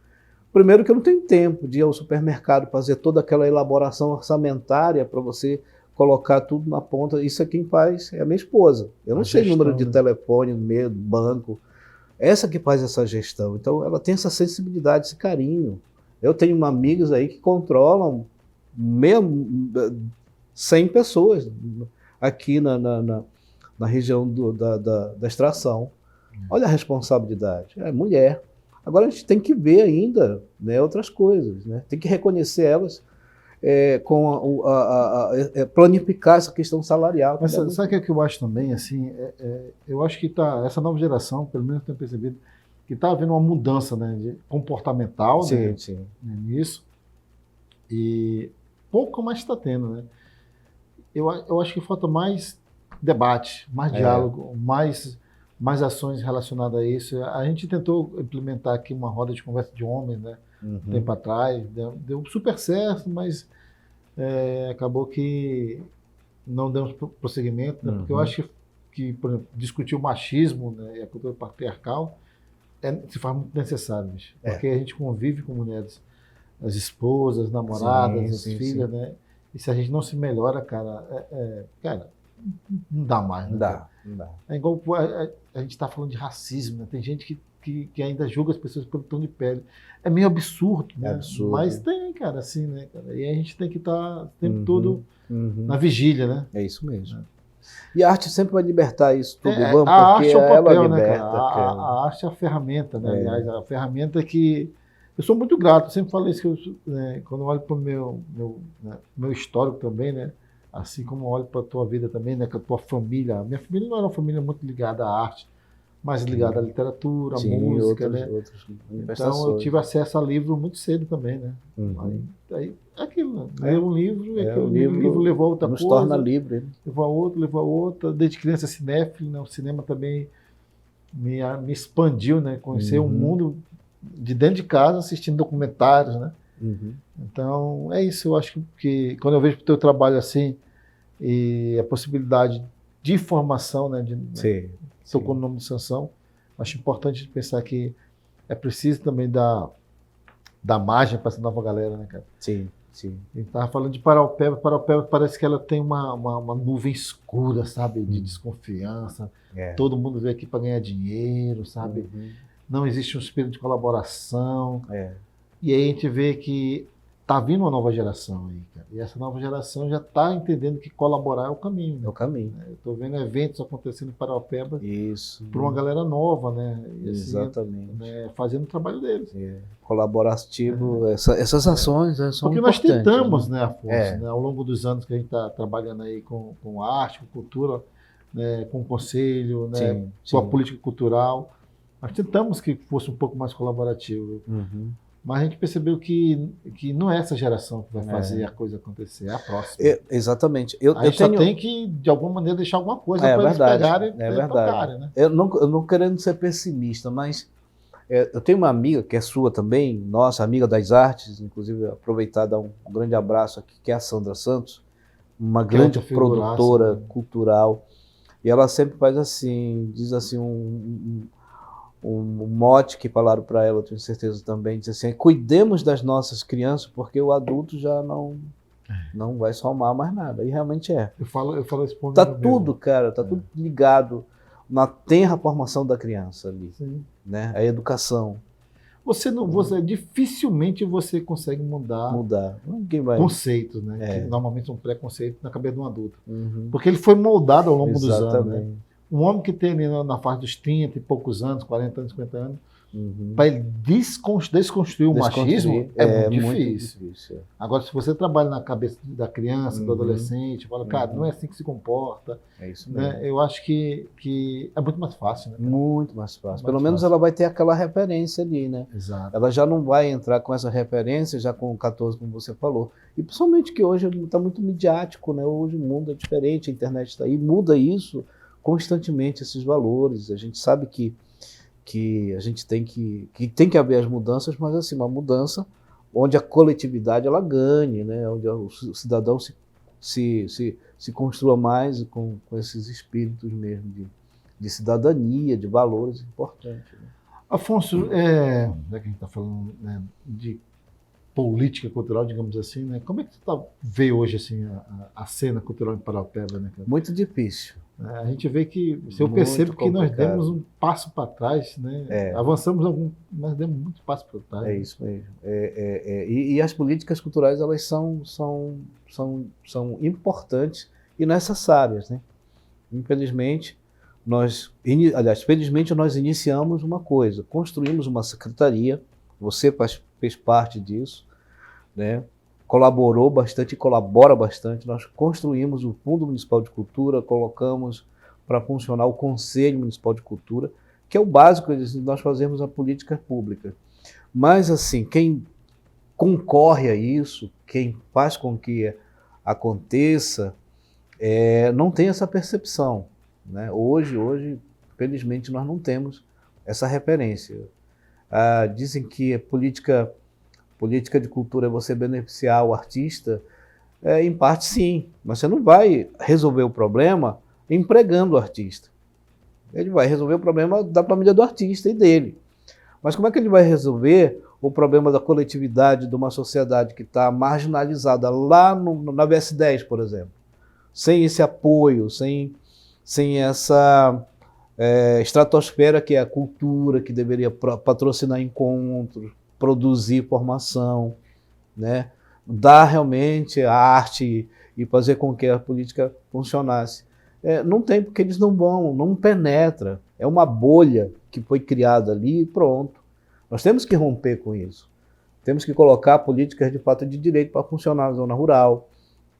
Speaker 2: Primeiro que eu não tenho tempo de ir ao supermercado fazer toda aquela elaboração orçamentária para você colocar tudo na ponta. Isso é quem faz, é a minha esposa. Eu não sei o número de telefone, e-mail, banco. Essa que faz essa gestão. Então ela tem essa sensibilidade, esse carinho. Eu tenho amigas aí que controlam 100 pessoas aqui na região da extração. Olha a responsabilidade. É mulher. Agora a gente tem que ver ainda, né, outras coisas, né? Tem que reconhecer elas. planificar essa questão salarial.
Speaker 1: Mas sabe o que eu acho também? Assim, eu acho que essa nova geração, pelo menos eu tenho percebido, que está havendo uma mudança, né, comportamental,
Speaker 2: sim,
Speaker 1: né,
Speaker 2: sim.
Speaker 1: nisso, e pouco mais está tendo. Né? Eu acho que falta mais debate, mais diálogo, mais ações relacionadas a isso. A gente tentou implementar aqui uma roda de conversa de homens, né, um tempo atrás, deu super certo, mas acabou que não demos prosseguimento, né, porque eu acho que por exemplo, discutir o machismo, né, e a cultura patriarcal se faz muito necessário, bicho, porque a gente convive com mulheres, as esposas, as namoradas, as filhas, né? E se a gente não se melhora, cara, cara, não dá mais, né?
Speaker 2: Não dá.
Speaker 1: É igual a gente está falando de racismo, né? Tem gente que ainda julga as pessoas pelo tom de pele. É meio absurdo, né?
Speaker 2: Absurdo.
Speaker 1: Mas tem, cara, assim, né, cara? E a gente tem que estar o tempo todo na vigília, né?
Speaker 2: É isso mesmo. E a arte sempre vai libertar isso tudo,
Speaker 1: a arte é o papel, né, cara? A arte é a ferramenta, né? Aliás, a ferramenta que... Eu sou muito grato, sempre falo isso, quando eu olho para o meu histórico também, né? Assim como eu olho para a tua vida também, né? Com a tua família. A minha família não era uma família muito ligada à arte, mas ligada à literatura, à música, né? Então eu tive acesso a livro muito cedo também, né? Aí aquilo, né? Ler um livro, o livro levou a outra coisa.
Speaker 2: Nos torna livre.
Speaker 1: Levou a outra. Desde criança cinéfilo, né? O cinema também me expandiu, né? Conhecer um mundo de dentro de casa, assistindo documentários, né? Então, é isso. Eu acho que quando eu vejo o teu trabalho assim, e a possibilidade de formação, né? Tocou no nome de Sansão, acho importante pensar que é preciso também dar margem para essa nova galera, né, cara?
Speaker 2: Sim.
Speaker 1: A gente estava falando de Paraupeba parece que ela tem uma nuvem escura, sabe? De desconfiança. Todo mundo veio aqui para ganhar dinheiro, sabe? Não existe um espírito de colaboração. E aí a gente vê que está vindo uma nova geração aí, cara. E essa nova geração já está entendendo que colaborar é o caminho. Né?
Speaker 2: É o caminho.
Speaker 1: Eu estou vendo eventos acontecendo em Paraupeba para uma
Speaker 2: uma
Speaker 1: galera nova, né? E, assim,
Speaker 2: exatamente.
Speaker 1: Fazendo o trabalho deles.
Speaker 2: Colaborativo, essas ações são
Speaker 1: porque nós
Speaker 2: importantes,
Speaker 1: tentamos, né, Afonso, né, ao longo dos anos que a gente está trabalhando aí com arte, com cultura, né, com o conselho, né, com a política cultural, nós tentamos que fosse um pouco mais colaborativo. Mas a gente percebeu que não é essa geração que vai fazer a coisa acontecer, é a próxima.
Speaker 2: Exatamente.
Speaker 1: A gente só tem que, de alguma maneira, deixar alguma coisa para eles pegarem e tocarem. Né?
Speaker 2: Eu não querendo ser pessimista, mas eu tenho uma amiga que é sua também, nossa amiga das artes, inclusive aproveitar e dar um grande abraço aqui, que é a Sandra Santos, uma grande produtora cultural. E ela sempre faz assim, diz assim, um mote que falaram para ela, eu tenho certeza também, diz assim: cuidemos das nossas crianças, porque o adulto já não vai somar mais nada. E realmente é.
Speaker 1: Eu falo esse ponto.
Speaker 2: Tá tudo, cara, tá tudo ligado. Tem a formação da criança ali, né? A educação.
Speaker 1: Dificilmente você consegue mudar.
Speaker 2: Ninguém vai.
Speaker 1: Conceitos, né? Que normalmente são preconceitos na cabeça de um adulto. Porque ele foi moldado ao longo dos anos, né? Um homem que tem ali na fase dos 30 e poucos anos, 40 anos, 50 anos, para ele desconstruir o machismo é muito difícil. Agora, se você trabalha na cabeça da criança, do adolescente, fala, cara, não é assim que se comporta.
Speaker 2: É isso mesmo.
Speaker 1: Né? Eu acho que é muito mais fácil. Né?
Speaker 2: Muito mais fácil. Pelo menos ela vai ter aquela referência ali, né?
Speaker 1: Exato.
Speaker 2: Ela já não vai entrar com essa referência, já com o 14, como você falou. E principalmente que hoje está muito midiático, né? Hoje o mundo é diferente, a internet está aí, muda isso constantemente, esses valores. A gente sabe que a gente tem que haver as mudanças, mas assim, uma mudança onde a coletividade ela ganhe, né? Onde o cidadão se construa mais com esses espíritos mesmo de cidadania, de valores importantes. Né?
Speaker 1: Afonso, já que a gente está falando, né, de política cultural, digamos assim, né? Como é que você vê hoje assim, a cena cultural em Paraupeba? Né, cara?
Speaker 2: Muito difícil.
Speaker 1: A gente vê que, eu percebo que nós demos um passo para trás, né? Avançamos mas demos muito passo para trás.
Speaker 2: É isso mesmo. E as políticas culturais elas são importantes e necessárias, né? Infelizmente, felizmente nós iniciamos uma coisa, construímos uma secretaria, você fez parte disso, né? colaborou bastante e colabora bastante. Nós construímos o Fundo Municipal de Cultura, colocamos para funcionar o Conselho Municipal de Cultura, que é o básico de nós fazermos a política pública. Mas, assim, quem concorre a isso, quem faz com que aconteça, não tem essa percepção, né? Hoje, felizmente, nós não temos essa referência. Dizem que política de cultura é você beneficiar o artista. Em parte, sim, mas você não vai resolver o problema empregando o artista. Ele vai resolver o problema da família do artista e dele. Mas como é que ele vai resolver o problema da coletividade de uma sociedade que está marginalizada lá na BS10, por exemplo? Sem esse apoio, sem essa estratosfera que é a cultura, que deveria patrocinar encontros, produzir formação, né? Dar realmente a arte e fazer com que a política funcionasse. Não tem, porque eles não penetra. É uma bolha que foi criada ali e pronto. Nós temos que romper com isso. Temos que colocar políticas de fato de direito para funcionar na zona rural,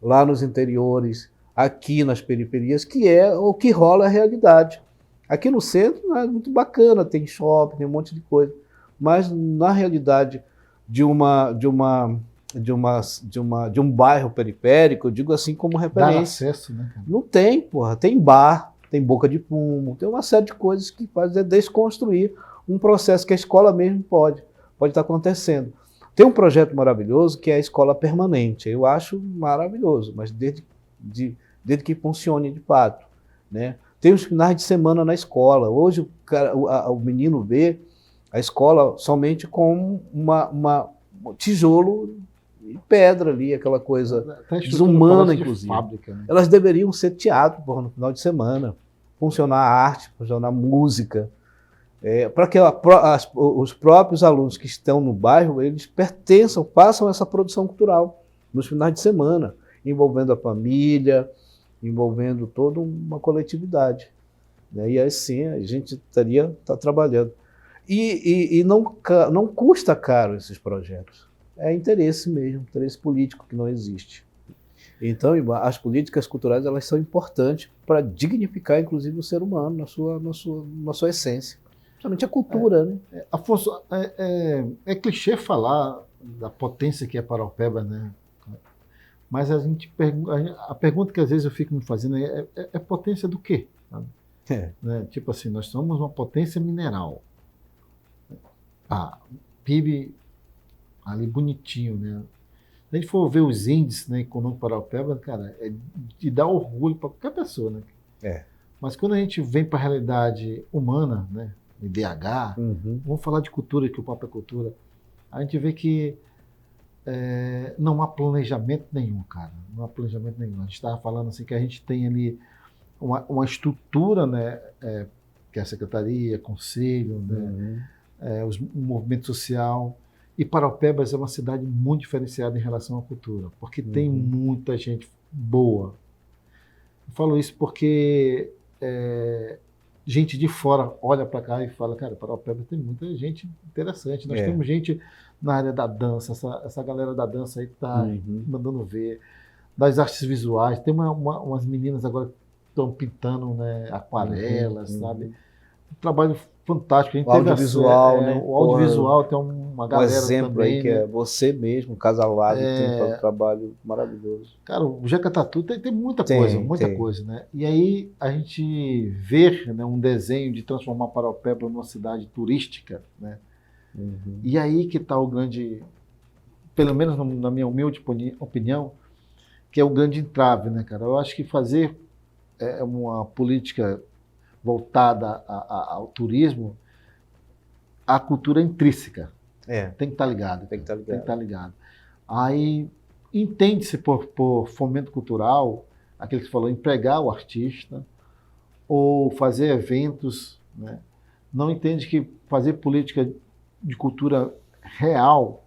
Speaker 2: lá nos interiores, aqui nas periferias, que é o que rola a realidade. Aqui no centro é muito bacana, tem shopping, tem um monte de coisa. Mas na realidade de um bairro periférico, eu digo assim como referência.
Speaker 1: Dá acesso, né, cara?
Speaker 2: Não tem, porra. Tem bar, tem boca de fumo, tem uma série de coisas que fazem desconstruir um processo que a escola mesmo pode estar acontecendo. Tem um projeto maravilhoso que é a escola permanente. Eu acho maravilhoso, mas desde que funcione de fato, né? Tem os finais de semana na escola. Hoje o menino vê a escola somente com um tijolo e pedra ali, aquela coisa desumana, inclusive.
Speaker 1: Fábrica, né?
Speaker 2: Elas deveriam ser teatro, porra, no final de semana. Funcionar a arte, funcionar a música. Para que os próprios alunos que estão no bairro, eles façam essa produção cultural nos finais de semana, envolvendo a família, envolvendo toda uma coletividade, né? E assim a gente tá trabalhando. E não custa caro esses projetos. É interesse mesmo, interesse político que não existe. Então, as políticas culturais elas são importantes para dignificar, inclusive, o ser humano na sua essência. Principalmente a cultura, né?
Speaker 1: Afonso, é clichê falar da potência que é Paraupeba, né? Mas a pergunta que às vezes eu fico me fazendo é potência do quê? Né? Tipo assim, nós somos uma potência mineral. PIB ali bonitinho, né? Se a gente for ver os índices, né, econômicos Paraupeba, cara, é de dar orgulho para qualquer pessoa, né? Mas quando a gente vem para a realidade humana, né, IDH, vamos falar de cultura, que o papo é cultura, a gente vê que não há planejamento nenhum, cara. Não há planejamento nenhum. A gente estava falando assim que a gente tem ali uma estrutura, né, que é a secretaria, conselho, né, o movimento social. E Paraupebas é uma cidade muito diferenciada em relação à cultura, porque tem muita gente boa. Eu falo isso porque gente de fora olha para cá e fala, cara, Paraupebas tem muita gente interessante. Nós temos gente na área da dança, essa galera da dança aí está mandando ver, das artes visuais. Tem umas meninas agora que estão pintando, né, aquarelas, sabe? Um trabalho fantástico. A gente
Speaker 2: o audiovisual, né?
Speaker 1: O audiovisual tem uma galera
Speaker 2: um exemplo
Speaker 1: também,
Speaker 2: aí que é você mesmo, Casalado, tem um trabalho maravilhoso.
Speaker 1: Cara, o Jacatatu tem muita coisa, né? E aí a gente vê, né, um desenho de transformar Paraupeba numa cidade turística, né? E aí que está o grande, pelo menos na minha humilde opinião, que é o grande entrave, né, cara? Eu acho que fazer uma política voltada ao turismo, a cultura intrínseca tem que estar ligado. Tem que estar ligado. Aí entende-se por fomento cultural, aquele que você falou, empregar o artista ou fazer eventos, né? Não entende que fazer política de cultura real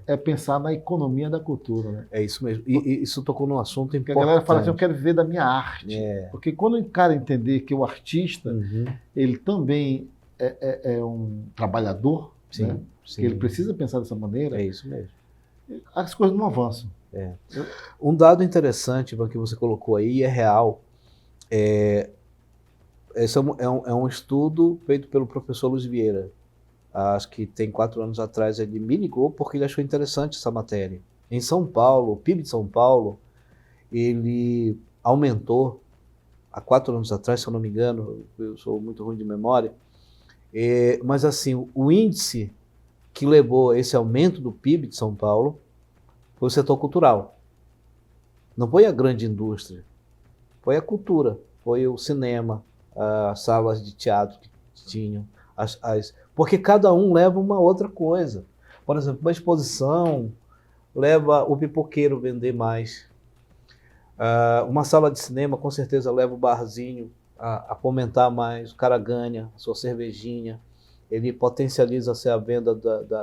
Speaker 1: é pensar na economia da cultura, né?
Speaker 2: É isso mesmo. E isso tocou num assunto importante.
Speaker 1: Porque a galera fala assim, eu quero viver da minha arte. Porque quando o cara entender que o artista, ele também é um trabalhador, né? Que ele precisa pensar dessa maneira.
Speaker 2: É isso mesmo.
Speaker 1: as coisas não avançam.
Speaker 2: Um dado interessante que você colocou aí, é real, esse é um estudo feito pelo professor Luiz Vieira. Acho que tem 4 anos atrás ele me ligou porque ele achou interessante essa matéria. Em São Paulo, o PIB de São Paulo, ele aumentou há 4 anos atrás, se eu não me engano, eu sou muito ruim de memória, mas assim, o índice que levou esse aumento do PIB de São Paulo foi o setor cultural. Não foi a grande indústria, foi a cultura, foi o cinema, as salas de teatro que tinham, porque cada um leva uma outra coisa. Por exemplo, uma exposição leva o pipoqueiro vender mais. Uma sala de cinema com certeza leva o barzinho a fomentar mais, o cara ganha a sua cervejinha, ele potencializa a venda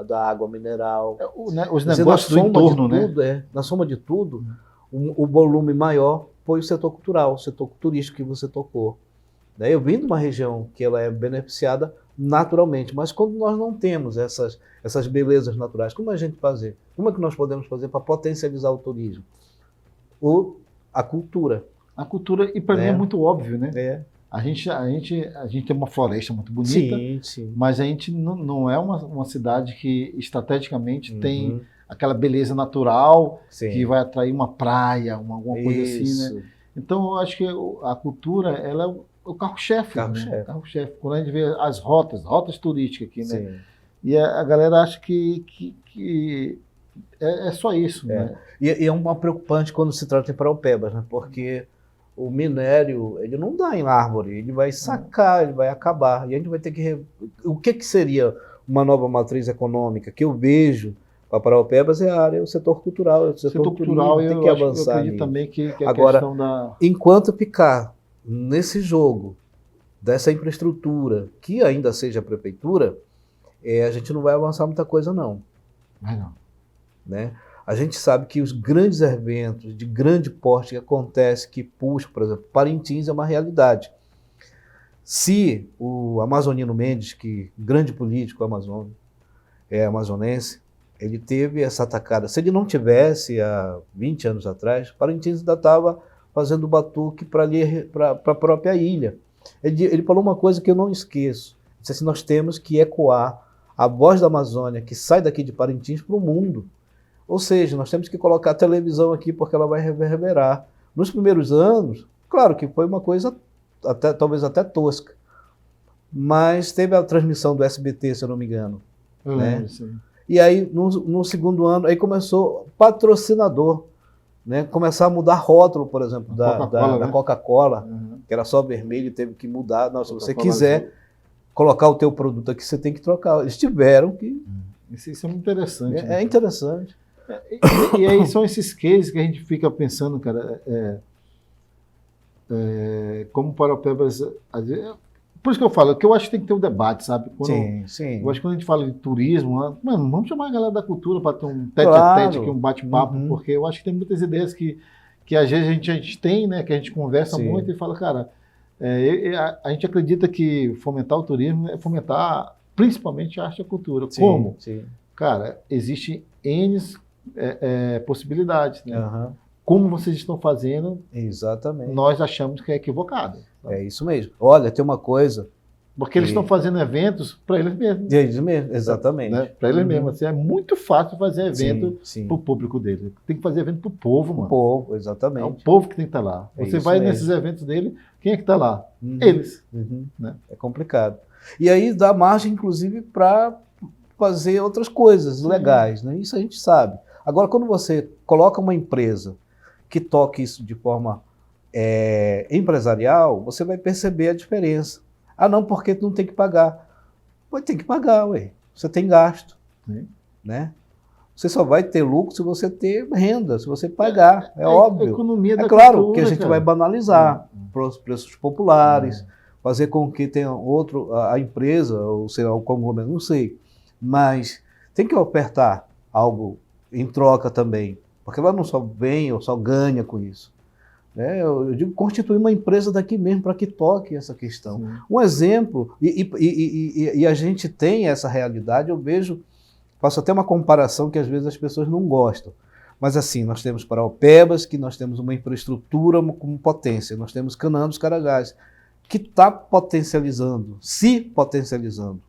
Speaker 2: da água mineral.
Speaker 1: Os negócios do entorno,
Speaker 2: né? Na soma de tudo, o volume maior foi o setor cultural, o setor turístico que você tocou. Eu vim de uma região que ela é beneficiada naturalmente, mas quando nós não temos essas belezas naturais, como a gente fazer? Como é que nós podemos fazer para potencializar o turismo? A cultura.
Speaker 1: A cultura, e para mim é muito óbvio, né?
Speaker 2: A
Speaker 1: gente tem uma floresta muito bonita,
Speaker 2: sim.
Speaker 1: Mas a gente não é uma cidade que estrategicamente tem aquela beleza natural que vai atrair uma praia, alguma coisa assim, né? Então eu acho que a cultura, ela é o carro-chefe. Carro-chefe. Quando a gente vê as rotas turísticas aqui, né? Sim. E a galera acha que é só isso, né?
Speaker 2: E é uma preocupante quando se trata de Paraupebas, né? Porque o minério, ele não dá em árvore, ele vai sacar, ele vai acabar. E a gente vai ter que... O que seria uma nova matriz econômica que eu vejo para Paraupebas é a área, o setor cultural. O setor cultural tem que avançar.
Speaker 1: Eu acredito também que a
Speaker 2: Agora,
Speaker 1: questão da...
Speaker 2: enquanto ficar nesse jogo dessa infraestrutura, que ainda seja a prefeitura, a gente não vai avançar muita coisa, não.
Speaker 1: Não.
Speaker 2: Né? A gente sabe que os grandes eventos de grande porte que acontecem, que puxam, por exemplo, Parintins é uma realidade. Se o Amazonino Mendes, que grande político amazonense, ele teve essa atacada. Se ele não tivesse, há 20 anos atrás, Parintins ainda estava fazendo batuque para a própria ilha. Ele falou uma coisa que eu não esqueço. Ele disse assim, nós temos que ecoar a voz da Amazônia, que sai daqui de Parintins para o mundo. Ou seja, nós temos que colocar a televisão aqui porque ela vai reverberar. Nos primeiros anos, claro que foi uma coisa talvez até tosca, mas teve a transmissão do SBT, se eu não me engano. Né?
Speaker 1: Sim.
Speaker 2: E aí, no segundo ano, aí começou patrocinador, né? Começar a mudar rótulo, por exemplo, da Coca-Cola, que era só vermelho, teve que mudar. Não, se você quiser colocar o teu produto aqui, você tem que trocar. Eles tiveram que...
Speaker 1: Isso é muito interessante.
Speaker 2: É interessante.
Speaker 1: E aí são esses cases que a gente fica pensando, cara, como Paraupebas... Por isso que eu falo, que eu acho que tem que ter um debate, sabe?
Speaker 2: Sim.
Speaker 1: Eu acho que quando a gente fala de turismo, mano, vamos chamar a galera da cultura para ter um tete-a-tete aqui, um bate-papo, porque eu acho que tem muitas ideias que às vezes a gente tem, né? Que a gente conversa muito e fala, cara, a gente acredita que fomentar o turismo é fomentar principalmente a arte e a cultura. Como?
Speaker 2: Sim.
Speaker 1: Cara, existem N possibilidades, né? Como vocês estão fazendo,
Speaker 2: exatamente,
Speaker 1: nós achamos que é equivocado.
Speaker 2: Sabe? É isso mesmo. Olha, tem uma coisa...
Speaker 1: Porque eles estão fazendo eventos para eles mesmos.
Speaker 2: Eles mesmos, exatamente.
Speaker 1: Né? Para eles mesmos. Assim, é muito fácil fazer evento para o público dele. Tem que fazer evento para o povo, mano.
Speaker 2: O povo, exatamente.
Speaker 1: É o povo que tem que estar lá. Você vai nesses eventos dele, quem é que está lá? Eles. Né?
Speaker 2: É complicado. E aí dá margem, inclusive, para fazer outras coisas legais. Né? Isso a gente sabe. Agora, quando você coloca uma empresa que toque isso de forma empresarial, você vai perceber a diferença. Ah, não, porque não tem que pagar. Vai ter que pagar, ué. Você tem gasto. Né? Você só vai ter lucro se você ter renda, se você pagar. É óbvio.
Speaker 1: Economia da
Speaker 2: claro
Speaker 1: cultura,
Speaker 2: que a gente vai banalizar para os preços populares, fazer com que tenha a empresa, ou sei lá, o conglomerado, não sei. Mas tem que ofertar algo em troca também. Porque ela não só vem ou só ganha com isso. Eu digo constituir uma empresa daqui mesmo para que toque essa questão. Um exemplo, e a gente tem essa realidade, eu vejo faço até uma comparação que às vezes as pessoas não gostam. Mas assim, nós temos Paraopebas, que nós temos uma infraestrutura com potência, nós temos Canaã dos Carajás, que está potencializando, se potencializando.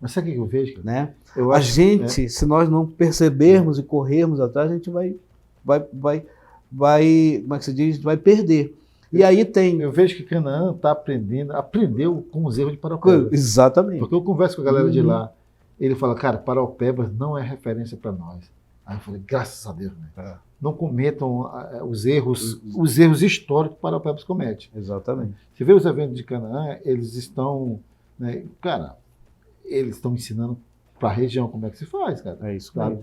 Speaker 1: Mas sabe o que eu vejo?
Speaker 2: Né?
Speaker 1: Eu
Speaker 2: A
Speaker 1: acho,
Speaker 2: gente, se nós não percebermos e corrermos atrás, a gente vai, como é que se diz? Vai perder. E aí tem...
Speaker 1: Eu vejo que Canaã está aprendeu com os erros de Paraopebas.
Speaker 2: Exatamente.
Speaker 1: Porque eu converso com a galera de lá, ele fala, cara, Paraopebas não é referência para nós. Aí eu falei, graças a Deus, né? Não cometam os erros históricos que Paraopebas comete.
Speaker 2: Exatamente.
Speaker 1: Você vê os eventos de Canaã, eles estão, né, cara, eles estão ensinando para a região como é que se faz, cara.
Speaker 2: É isso,
Speaker 1: sabe?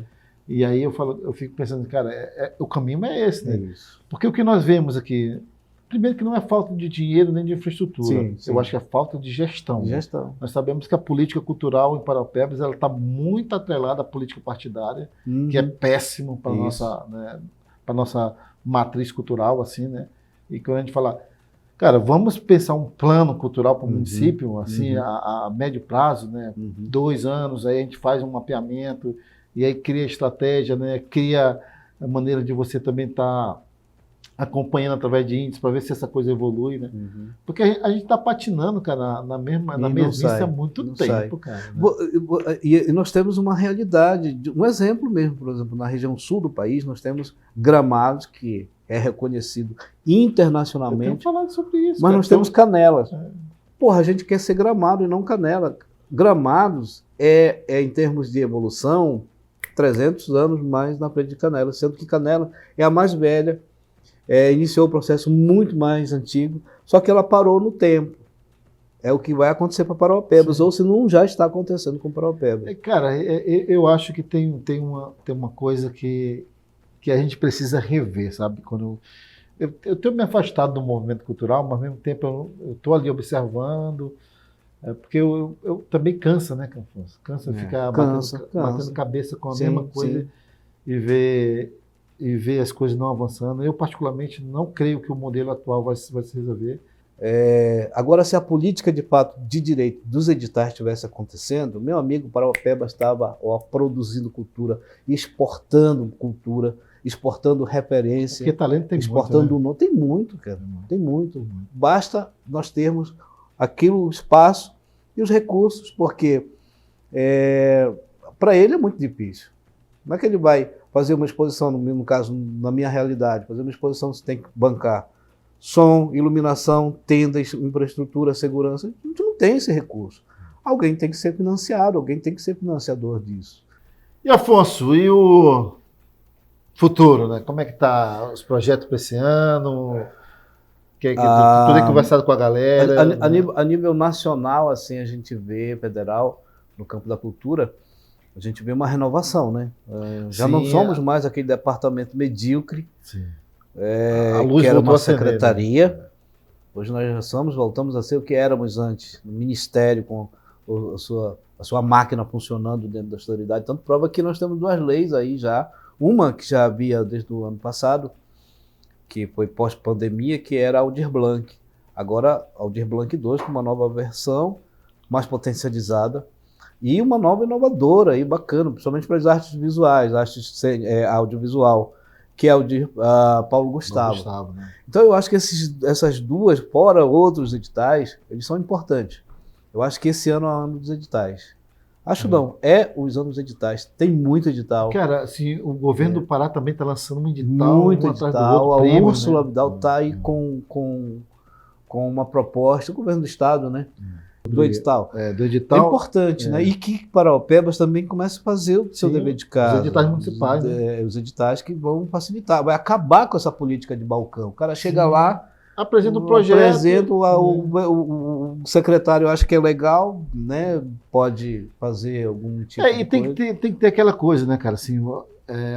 Speaker 1: E aí eu fico pensando, cara, o caminho é esse, né?
Speaker 2: É isso.
Speaker 1: Porque o que nós vemos aqui, primeiro que não é falta de dinheiro nem de infraestrutura.
Speaker 2: Sim, sim.
Speaker 1: Eu acho que é falta de gestão.
Speaker 2: Gestão.
Speaker 1: Nós sabemos que a política cultural em Paraopebas ela está muito atrelada à política partidária, que é péssimo para nossa, né, para nossa matriz cultural, assim, né? E quando a gente fala, cara, vamos pensar um plano cultural para o município, assim, a médio prazo, né? 2 anos, aí a gente faz um mapeamento e aí cria estratégia, né? Cria a maneira de você também estar acompanhando através de índices para ver se essa coisa evolui, né? Porque a gente está patinando, cara, na mesmice há muito tempo, cara. Né?
Speaker 2: E nós temos uma realidade, um exemplo mesmo, por exemplo, na região sul do país, nós temos Gramados, que é reconhecido internacionalmente.
Speaker 1: Eu tenho falado sobre isso.
Speaker 2: Mas
Speaker 1: cara,
Speaker 2: nós temos Canelas. Porra, a gente quer ser Gramado e não Canela. Gramados em termos de evolução, 300 anos mais na frente de Canela, sendo que Canela é a mais velha, iniciou o processo muito mais antigo, só que ela parou no tempo. É o que vai acontecer para Paraopebas, ou se não já está acontecendo com Paraopebas.
Speaker 1: Cara, eu acho que tem uma coisa que a gente precisa rever, sabe? Quando eu tenho me afastado do movimento cultural, mas ao mesmo tempo eu estou ali observando, porque eu também cansa, né, Canfonso? Cansa ficar batendo cabeça com a mesma coisa e ver as coisas não avançando. Eu, particularmente, não creio que o modelo atual vai se resolver.
Speaker 2: Agora, se a política de fato de direito dos editais estivesse acontecendo, meu amigo Paraopebas estava produzindo cultura, exportando cultura, exportando referência.
Speaker 1: Porque talento tem
Speaker 2: exportando
Speaker 1: muito, né?
Speaker 2: Tem muito, cara. Tem muito. Basta nós termos aquilo, o espaço e os recursos, porque para ele é muito difícil. Como é que ele vai fazer uma exposição, no caso, na minha realidade, fazer uma exposição você tem que bancar som, iluminação, tendas, infraestrutura, segurança. A gente não tem esse recurso. Alguém tem que ser financiado, alguém tem que ser financiador disso.
Speaker 1: E Afonso, e o futuro, né? Como é que tá os projetos para esse ano? Tudo é conversado com a galera.
Speaker 2: A nível nacional, assim, a gente vê, federal, no campo da cultura, a gente vê uma renovação, né? Já não somos mais aquele departamento medíocre, que era uma secretaria. Né? Hoje nós já voltamos a ser o que éramos antes, no ministério, com a sua máquina funcionando dentro da autoridade. Tanto prova que nós temos 2 leis aí já, uma que já havia desde o ano passado, que foi pós-pandemia, que era a Aldir Blanc. Agora, Aldir Blanc 2, com uma nova versão, mais potencializada, e uma nova inovadora e bacana, principalmente para as artes visuais, audiovisual, que é o de Paulo Gustavo. Né? Então eu acho que essas 2, fora outros editais, eles são importantes. Eu acho que esse ano é o ano dos editais. Acho não, os anos dos editais. Tem muito edital.
Speaker 1: Cara, assim, o governo do Pará também está lançando um edital.
Speaker 2: Muito edital. A Úrsula Vidal está aí com uma proposta, o governo do estado, né? Do edital.
Speaker 1: Do edital.
Speaker 2: É importante, né? E que Paraopebas também comece a fazer o seu dever de casa.
Speaker 1: Os editais municipais. Né?
Speaker 2: Os editais que vão facilitar. Vai acabar com essa política de balcão. O cara chega lá,
Speaker 1: apresenta o projeto.
Speaker 2: O secretário acha que é legal, né? Pode fazer algum tipo de
Speaker 1: coisa. Tem que ter aquela coisa, né, cara? Assim,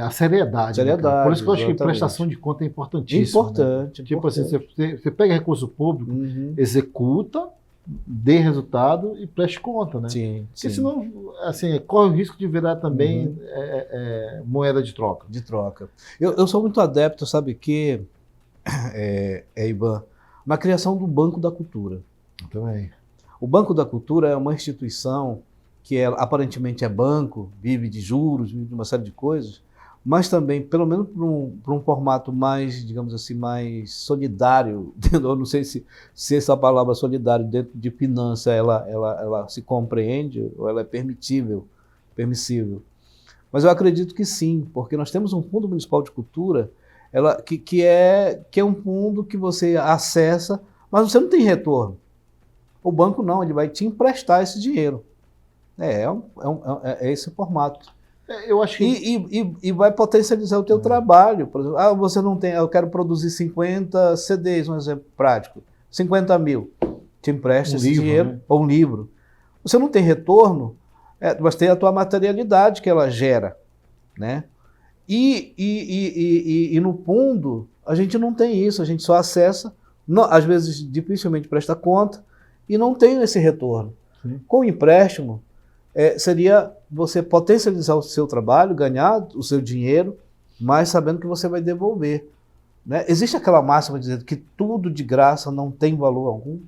Speaker 1: a seriedade. Né, por isso que eu acho que prestação de conta é importantíssimo.
Speaker 2: Importante.
Speaker 1: Né? Tipo assim, você pega recurso público, executa, dê resultado e preste conta, né? Porque senão, assim, corre o risco de virar também moeda de troca.
Speaker 2: Eu sou muito adepto, sabe que, Ivan, na criação do Banco da Cultura.
Speaker 1: Também.
Speaker 2: O Banco da Cultura é uma instituição que aparentemente é banco, vive de juros, vive de uma série de coisas, mas também, pelo menos para um formato mais, digamos assim, mais solidário, eu não sei se essa palavra solidário dentro de finança ela se compreende ou ela é permissível. Mas eu acredito que sim, porque nós temos um Fundo Municipal de Cultura que é um fundo que você acessa, mas você não tem retorno. O banco não, ele vai te emprestar esse dinheiro. É esse o formato.
Speaker 1: Eu acho que...
Speaker 2: E vai potencializar o teu trabalho. Por exemplo, você não tem, eu quero produzir 50 CDs, um exemplo prático, 50 mil. Te empresta esse dinheiro, né? Ou um livro. Você não tem retorno, mas tem a tua materialidade que ela gera, né? E no fundo, a gente não tem isso, a gente só acessa, às vezes dificilmente presta conta, e não tem esse retorno. Sim. Com o empréstimo, seria você potencializar o seu trabalho, ganhar o seu dinheiro, mas sabendo que você vai devolver. Né? Existe aquela máxima dizendo que tudo de graça não tem valor algum?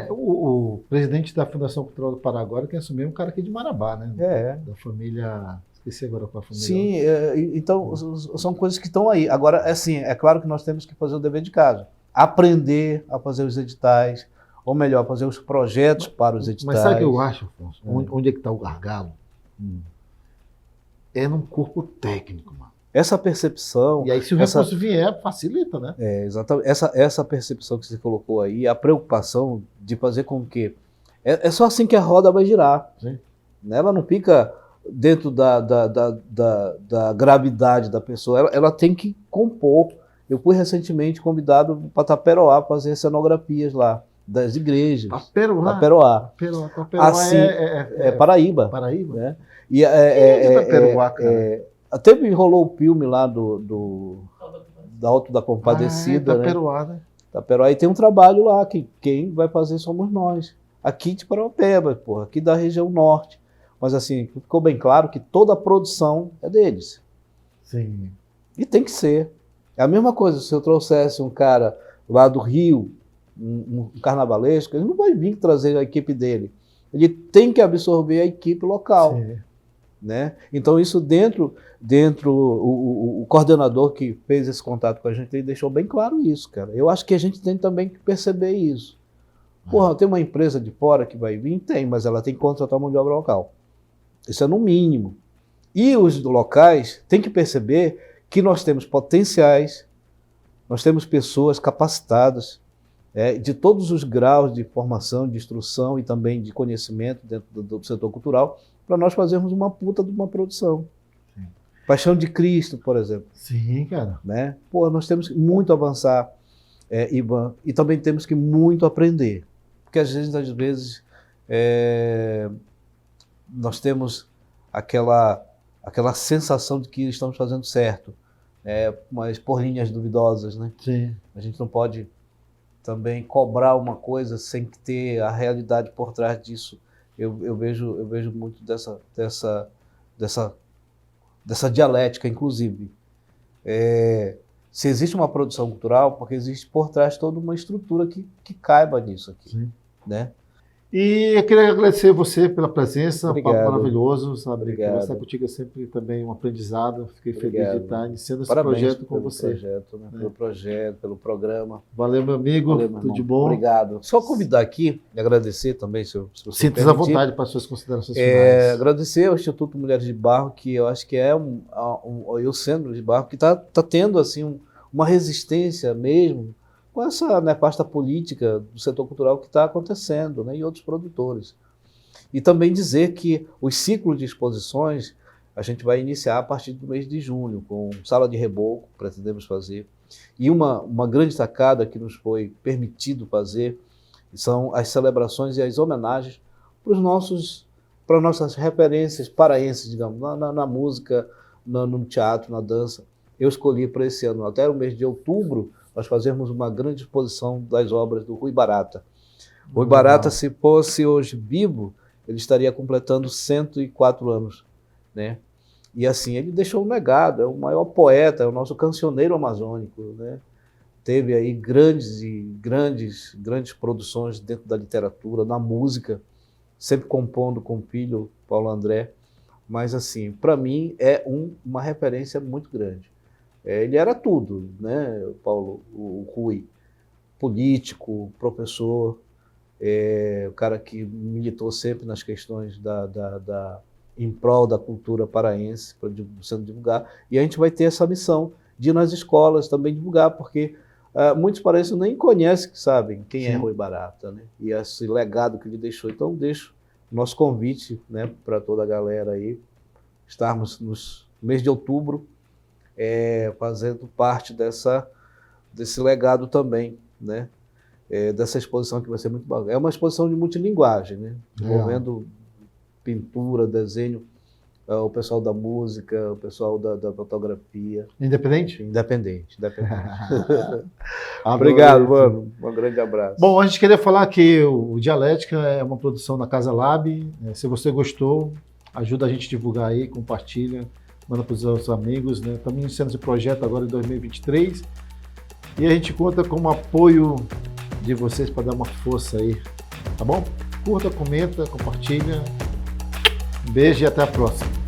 Speaker 1: O presidente da Fundação Cultural do Pará agora que assumiu um cara aqui de Marabá, né? Da família... Esqueci agora qual a família.
Speaker 2: Sim, então são coisas que estão aí. Agora, assim, é claro que nós temos que fazer o dever de casa. Aprender a fazer os editais, ou melhor, fazer os projetos para os editais.
Speaker 1: Mas sabe o que eu acho, Afonso? Onde é que está o gargalo? É num corpo técnico, mano.
Speaker 2: Essa percepção...
Speaker 1: E aí, se o recurso vier, facilita, né?
Speaker 2: Exatamente. Essa percepção que você colocou aí, a preocupação de fazer com que... É só assim que a roda vai girar. Sim. Ela não fica dentro da gravidade da pessoa, ela tem que compor. Eu fui recentemente convidado para Taperoá fazer cenografias lá, das igrejas. Taperoá. Assim, Paraíba.
Speaker 1: Paraíba?
Speaker 2: Né?
Speaker 1: Taperoá, cara?
Speaker 2: Até rolou o filme lá da Alto da Compadecida.
Speaker 1: Taperoá, né?
Speaker 2: Taperoá. E tem um trabalho lá que quem vai fazer somos nós. Aqui de Paraupeba, porra, aqui da região norte. Mas assim, ficou bem claro que toda a produção é deles.
Speaker 1: Sim.
Speaker 2: E tem que ser. É a mesma coisa se eu trouxesse um cara lá do Rio, um carnavalesco, ele não vai vir trazer a equipe dele. Ele tem que absorver a equipe local. Sim. Né? Então isso dentro o coordenador que fez esse contato com a gente, ele deixou bem claro isso, cara. Eu acho que a gente tem também que perceber isso. Porra, tem uma empresa de fora que vai vir? Tem, mas ela tem que contratar mão de obra local. Isso é no mínimo. E os locais têm que perceber que nós temos potenciais, nós temos pessoas capacitadas, de todos os graus de formação, de instrução e também de conhecimento dentro do setor cultural, para nós fazermos uma puta de uma produção. Sim. Paixão de Cristo, por exemplo.
Speaker 1: Sim, cara.
Speaker 2: Né? Pô, nós temos que muito avançar, Ivan, e também temos que muito aprender. Porque às vezes nós temos aquela sensação de que estamos fazendo certo, mas por linhas duvidosas, né?
Speaker 1: Sim.
Speaker 2: A gente não pode também cobrar uma coisa sem ter a realidade por trás disso. Eu vejo muito dessa dialética, inclusive. Se existe uma produção cultural, porque existe por trás toda uma estrutura que caiba nisso aqui. Sim. Né?
Speaker 1: E eu queria agradecer você pela presença, um papo maravilhoso, sabe?
Speaker 2: Obrigado.
Speaker 1: Conversar contigo é sempre também um aprendizado. Fiquei feliz de estar iniciando esse projeto com você.
Speaker 2: Pelo projeto, pelo programa.
Speaker 1: Valeu, meu amigo.
Speaker 2: Valeu, meu
Speaker 1: tudo
Speaker 2: irmão.
Speaker 1: de bom.
Speaker 2: Obrigado. Só convidar aqui e agradecer também, se você
Speaker 1: sinta-se à vontade para as suas considerações finais.
Speaker 2: Agradecer ao Instituto Mulheres de Barro, que eu acho que é o Centro de Barro, que está tendo assim, uma resistência mesmo com essa nefasta política do setor cultural que está acontecendo, né, e outros produtores. E também dizer que os ciclos de exposições a gente vai iniciar a partir do mês de junho, com sala de reboco, pretendemos fazer. E uma grande sacada que nos foi permitido fazer são as celebrações e as homenagens para nossas referências paraenses, digamos, na música, no teatro, na dança. Eu escolhi para esse ano, até o mês de outubro, nós fazemos uma grande exposição das obras do Rui Barata. Rui Barata, se fosse hoje vivo, ele estaria completando 104 anos. Né? E assim, ele deixou um legado, é o maior poeta, é o nosso cancioneiro amazônico. Né? Teve aí grandes produções dentro da literatura, na música, sempre compondo com o filho, Paulo André, mas assim, para mim é uma referência muito grande. Ele era tudo, né, o Rui, político, professor, o cara que militou sempre nas questões em prol da cultura paraense, para sendo divulgar, e a gente vai ter essa missão de ir nas escolas também divulgar, porque muitos paraenses nem conhecem, sabem quem é Rui Barata, né? E esse legado que ele deixou. Então deixo o nosso convite, né, para toda a galera aí, estarmos no mês de outubro fazendo parte desse legado também, né? Dessa exposição que vai ser muito bacana. É uma exposição de multilinguagem, né? Envolvendo pintura, desenho, o pessoal da música, o pessoal da fotografia.
Speaker 1: Independente?
Speaker 2: Independente. Obrigado, mano. Um grande abraço.
Speaker 1: Bom, a gente queria falar que o Dialética é uma produção da Casa Lab. Se você gostou, ajuda a gente a divulgar aí, compartilha, manda para os seus amigos, né? Estamos iniciando esse projeto agora em 2023 e a gente conta com o apoio de vocês para dar uma força aí, tá bom? Curta, comenta, compartilha. Um beijo e até a próxima.